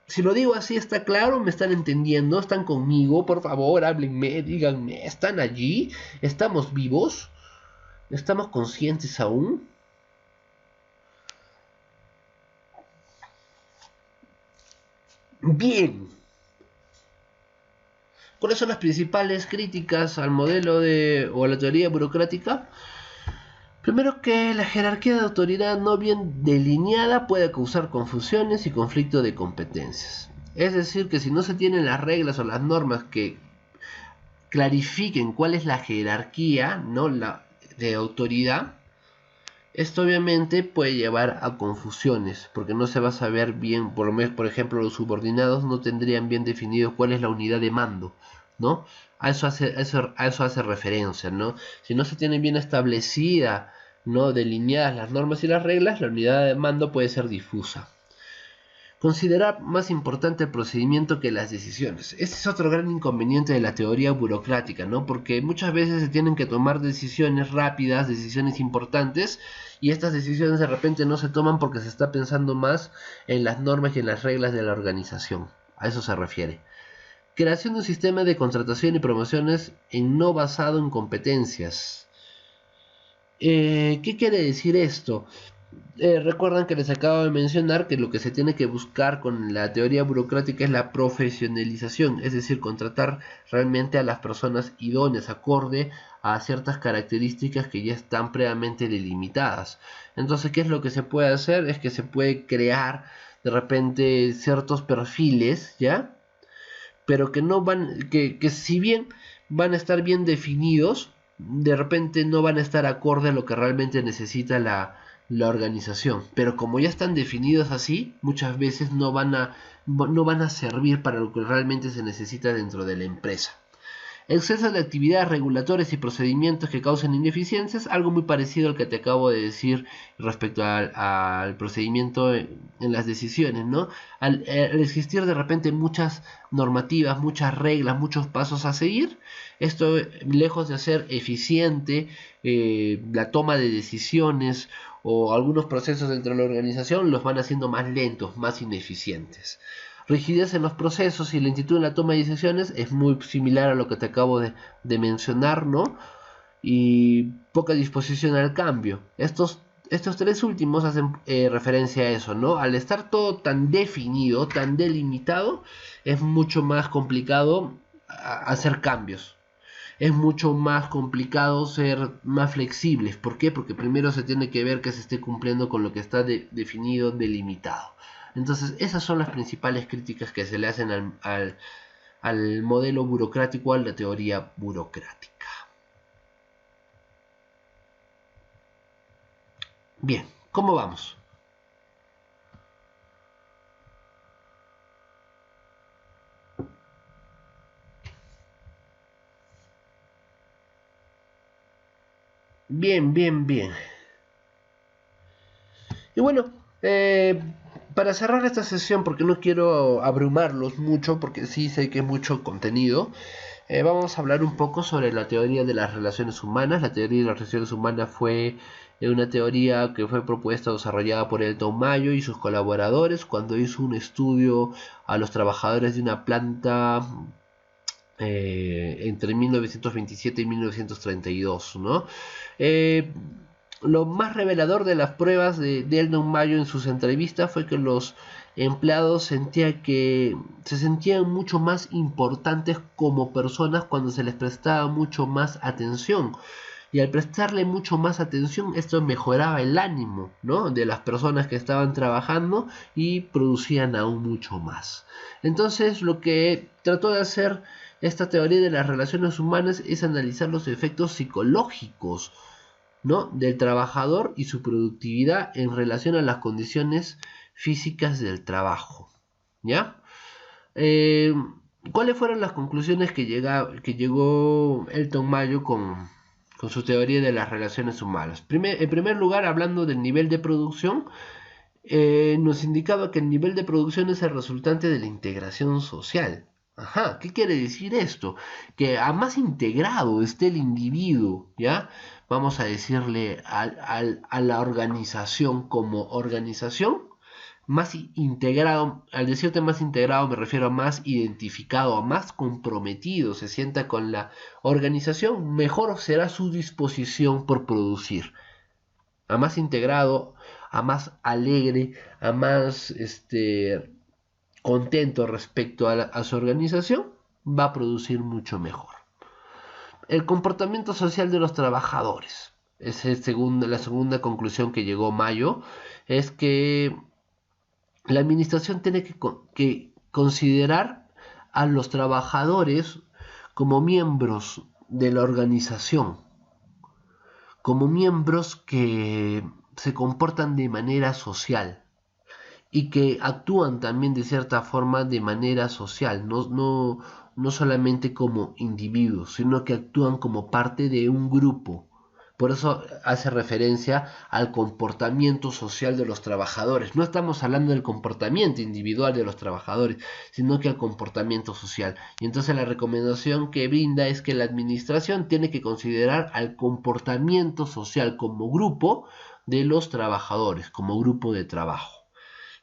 si lo digo así está claro, me están entendiendo, están conmigo, por favor, háblenme, díganme, ¿están allí? ¿Estamos vivos? ¿Estamos conscientes aún? Bien. ¿Cuáles son las principales críticas al modelo o a la teoría burocrática? Primero, que la jerarquía de autoridad no bien delineada puede causar confusiones y conflicto de competencias. Es decir, que si no se tienen las reglas o las normas que clarifiquen cuál es la jerarquía, ¿no?, de autoridad, esto obviamente puede llevar a confusiones, porque no se va a saber bien, por ejemplo, los subordinados no tendrían bien definido cuál es la unidad de mando, ¿no? A eso hace referencia, ¿no? Si no se tiene bien establecida, ¿no?, delineadas las normas y las reglas, la unidad de mando puede ser difusa. Considerar más importante el procedimiento que las decisiones. Este es otro gran inconveniente de la teoría burocrática, ¿no? Porque muchas veces se tienen que tomar decisiones rápidas, decisiones importantes, y estas decisiones de repente no se toman porque se está pensando más en las normas y en las reglas de la organización. A eso se refiere. Creación de un sistema de contratación y promociones no basado en competencias. ¿Qué quiere decir esto? Recuerdan que les acabo de mencionar que lo que se tiene que buscar con la teoría burocrática es la profesionalización, es decir, contratar realmente a las personas idóneas, acorde a ciertas características que ya están previamente delimitadas. Entonces, ¿qué es lo que se puede hacer? Es que se puede crear de repente ciertos perfiles, ¿ya?, pero que no van, que si bien van a estar bien definidos, de repente no van a estar acorde a lo que realmente necesita la organización. Pero como ya están definidos así, muchas veces no van a servir para lo que realmente se necesita dentro de la empresa. Exceso de actividades regulatorias y procedimientos que causen ineficiencias, algo muy parecido al que te acabo de decir respecto al procedimiento en las decisiones, ¿no? Al existir de repente muchas normativas, muchas reglas, muchos pasos a seguir, esto, lejos de hacer eficiente la toma de decisiones o algunos procesos dentro de la organización, los van haciendo más lentos, más ineficientes. Rigidez en los procesos y lentitud en la toma de decisiones es muy similar a lo que te acabo de mencionar, ¿no? Y poca disposición al cambio. Estos tres últimos hacen referencia a eso, ¿no? Al estar todo tan definido, tan delimitado, es mucho más complicado hacer cambios. Es mucho más complicado ser más flexibles. ¿Por qué? Porque primero se tiene que ver que se esté cumpliendo con lo que está definido, delimitado. Entonces, esas son las principales críticas que se le hacen al modelo burocrático, a la teoría burocrática. Bien, ¿cómo vamos? Bien. Y bueno, para cerrar esta sesión, porque no quiero abrumarlos mucho, porque sí sé que es mucho contenido, vamos a hablar un poco sobre la teoría de las relaciones humanas. La teoría de las relaciones humanas fue una teoría que fue propuesta o desarrollada por Elton Mayo y sus colaboradores cuando hizo un estudio a los trabajadores de una planta entre 1927 y 1932, ¿no? Lo más revelador de las pruebas de Elton Mayo en sus entrevistas fue que los empleados se sentían mucho más importantes como personas cuando se les prestaba mucho más atención. Y al prestarle mucho más atención, esto mejoraba el ánimo, ¿no?, de las personas que estaban trabajando y producían aún mucho más. Entonces, lo que trató de hacer esta teoría de las relaciones humanas es analizar los efectos psicológicos, ¿no?, del trabajador y su productividad en relación a las condiciones físicas del trabajo, ¿ya? ¿Cuáles fueron las conclusiones que llegó Elton Mayo con su teoría de las relaciones humanas? En primer lugar, hablando del nivel de producción, nos indicaba que el nivel de producción es el resultante de la integración social. ¿Qué quiere decir esto? Que a más integrado esté el individuo, ¿ya?, vamos a decirle, a la organización como organización, más integrado. Al decirte más integrado me refiero a más identificado, a más comprometido se sienta con la organización, mejor será su disposición por producir. A más integrado, a más alegre, a más contento respecto a su organización, va a producir mucho mejor. El comportamiento social de los trabajadores. Es la segunda conclusión que llegó Mayo, es que la administración tiene que considerar a los trabajadores como miembros de la organización, como miembros que se comportan de manera social y que actúan también de cierta forma de manera social, no solamente como individuos, sino que actúan como parte de un grupo. Por eso hace referencia al comportamiento social de los trabajadores. No estamos hablando del comportamiento individual de los trabajadores, sino que al comportamiento social. Y entonces la recomendación que brinda es que la administración tiene que considerar al comportamiento social como grupo de los trabajadores, como grupo de trabajo.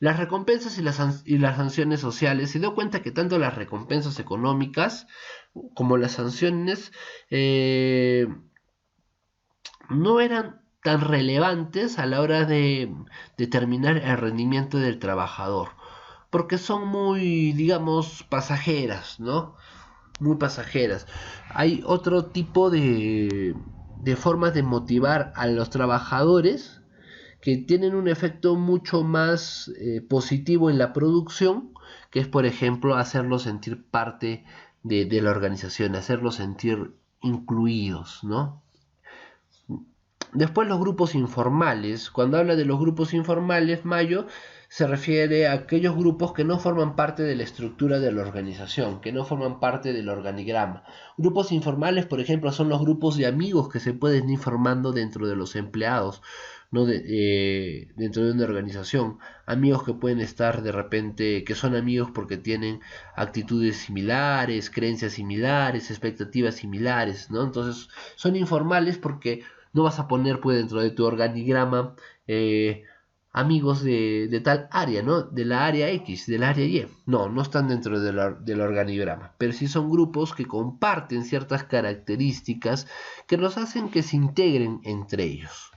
Las recompensas y las sanciones sociales. Se dio cuenta que tanto las recompensas económicas como las sanciones no eran tan relevantes a la hora de determinar el rendimiento del trabajador, porque son muy, digamos, pasajeras, ¿no? Muy pasajeras. Hay otro tipo de formas de motivar a los trabajadores que tienen un efecto mucho más positivo en la producción, que es, por ejemplo, hacerlos sentir parte de la organización, hacerlos sentir incluidos, ¿no? Después los grupos informales. Cuando habla de los grupos informales, Mayo se refiere a aquellos grupos que no forman parte de la estructura de la organización, que no forman parte del organigrama. Grupos informales, por ejemplo, son los grupos de amigos que se pueden ir formando dentro de los empleados, ¿no? Dentro de una organización. Amigos que pueden estar de repente, que son amigos porque tienen actitudes similares, creencias similares, expectativas similares, ¿no? Entonces son informales porque no vas a poner pues dentro de tu organigrama amigos de tal área, ¿no? De la área X, de la área Y. No están dentro del organigrama. Pero sí son grupos que comparten ciertas características que los hacen que se integren entre ellos.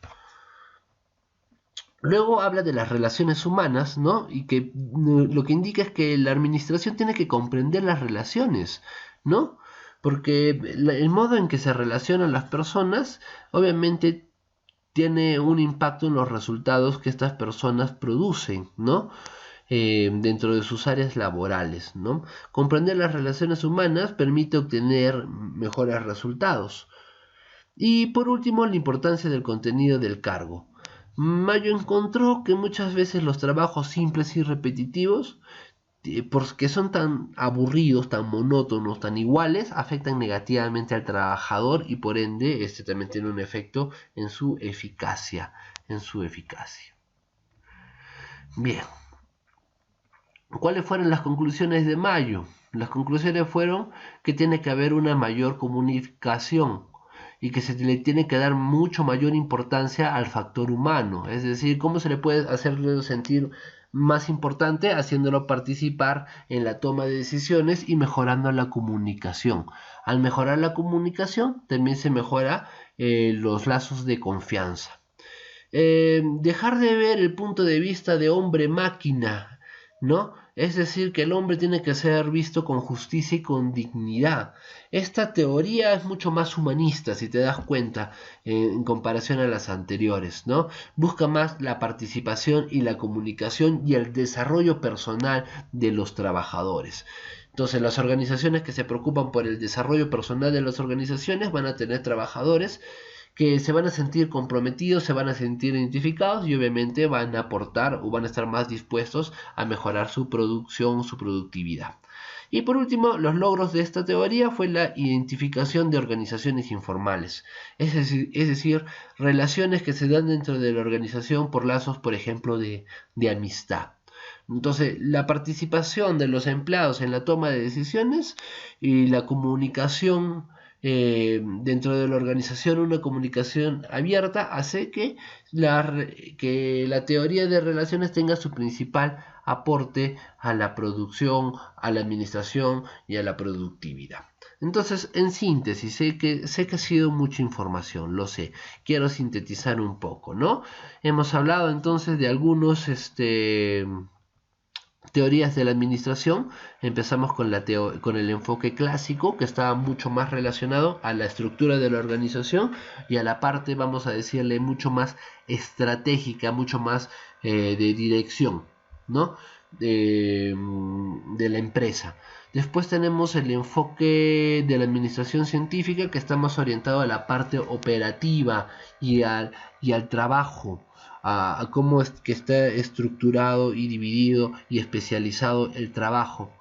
Luego habla de las relaciones humanas, ¿no? Y que lo que indica es que la administración tiene que comprender las relaciones, ¿no? Porque el modo en que se relacionan las personas obviamente tiene un impacto en los resultados que estas personas producen, ¿no? Dentro de sus áreas laborales, ¿no? Comprender las relaciones humanas permite obtener mejores resultados. Y por último, la importancia del contenido del cargo. Mayo encontró que muchas veces los trabajos simples y repetitivos, porque son tan aburridos, tan monótonos, tan iguales, afectan negativamente al trabajador y por ende este también tiene un efecto en su eficacia, Bien. ¿Cuáles fueron las conclusiones de Mayo? Las conclusiones fueron que tiene que haber una mayor comunicación y que se le tiene que dar mucho mayor importancia al factor humano. Es decir, ¿cómo se le puede hacerle sentir más importante? Haciéndolo participar en la toma de decisiones y mejorando la comunicación. Al mejorar la comunicación, también se mejora los lazos de confianza. Dejar de ver el punto de vista de hombre-máquina, ¿no? Es decir, que el hombre tiene que ser visto con justicia y con dignidad. Esta teoría es mucho más humanista, si te das cuenta, en comparación a las anteriores, ¿no? Busca más la participación y la comunicación y el desarrollo personal de los trabajadores. Entonces, las organizaciones que se preocupan por el desarrollo personal de las organizaciones van a tener trabajadores que se van a sentir comprometidos, se van a sentir identificados y obviamente van a aportar o van a estar más dispuestos a mejorar su producción, su productividad. Y por último, los logros de esta teoría fue la identificación de organizaciones informales, es decir, relaciones que se dan dentro de la organización por lazos, por ejemplo, de amistad. Entonces, la participación de los empleados en la toma de decisiones y la comunicación dentro de la organización una comunicación abierta hace que la teoría de relaciones tenga su principal aporte a la producción, a la administración y a la productividad. Entonces, en síntesis, sé que ha sido mucha información, lo sé, quiero sintetizar un poco, ¿no? Hemos hablado entonces de algunos teorías de la administración. Empezamos con el enfoque clásico, que estaba mucho más relacionado a la estructura de la organización y a la parte, vamos a decirle, mucho más estratégica, mucho más de dirección, ¿no? de la empresa. Después tenemos el enfoque de la administración científica, que está más orientado a la parte operativa y al trabajo, a cómo es que está estructurado y dividido y especializado el trabajo.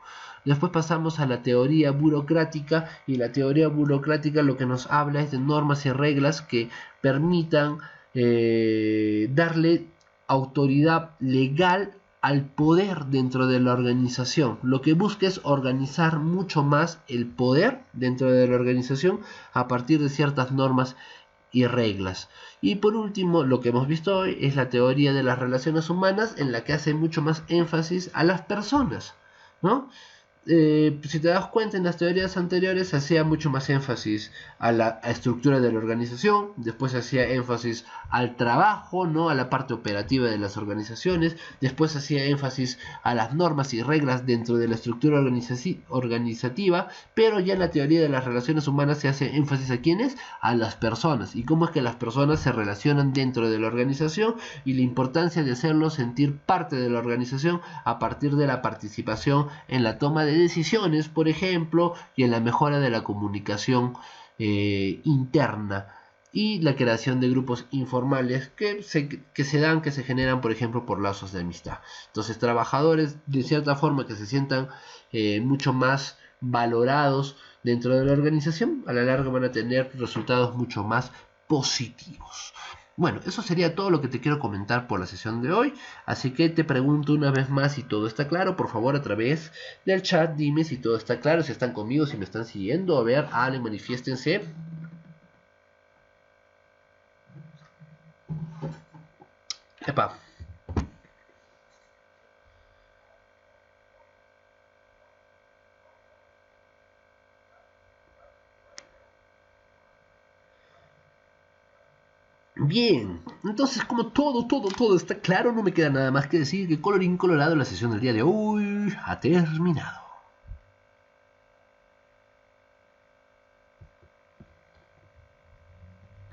Después pasamos a la teoría burocrática, y la teoría burocrática lo que nos habla es de normas y reglas que permitan darle autoridad legal al poder dentro de la organización. Lo que busca es organizar mucho más el poder dentro de la organización a partir de ciertas normas y reglas. Y por último, lo que hemos visto hoy es la teoría de las relaciones humanas, en la que hace mucho más énfasis a las personas, ¿no? Si te das cuenta, en las teorías anteriores se hacía mucho más énfasis a la estructura de la organización, después se hacía énfasis al trabajo, ¿no? A la parte operativa de las organizaciones, después se hacía énfasis a las normas y reglas dentro de la estructura organizativa, pero ya en la teoría de las relaciones humanas se hace énfasis a quiénes, a las personas, y cómo es que las personas se relacionan dentro de la organización, y la importancia de hacerlos sentir parte de la organización a partir de la participación en la toma de decisiones, por ejemplo, y en la mejora de la comunicación interna, y la creación de grupos informales que se generan, por ejemplo, por lazos de amistad. Entonces, trabajadores de cierta forma que se sientan mucho más valorados dentro de la organización, a la larga van a tener resultados mucho más positivos. Bueno, eso sería todo lo que te quiero comentar por la sesión de hoy, así que te pregunto una vez más si todo está claro. Por favor, a través del chat dime si todo está claro, si están conmigo, si me están siguiendo. A ver, manifiéstense. Epa. Bien, entonces como todo está claro, no me queda nada más que decir que colorín colorado, la sesión del día de hoy ha terminado.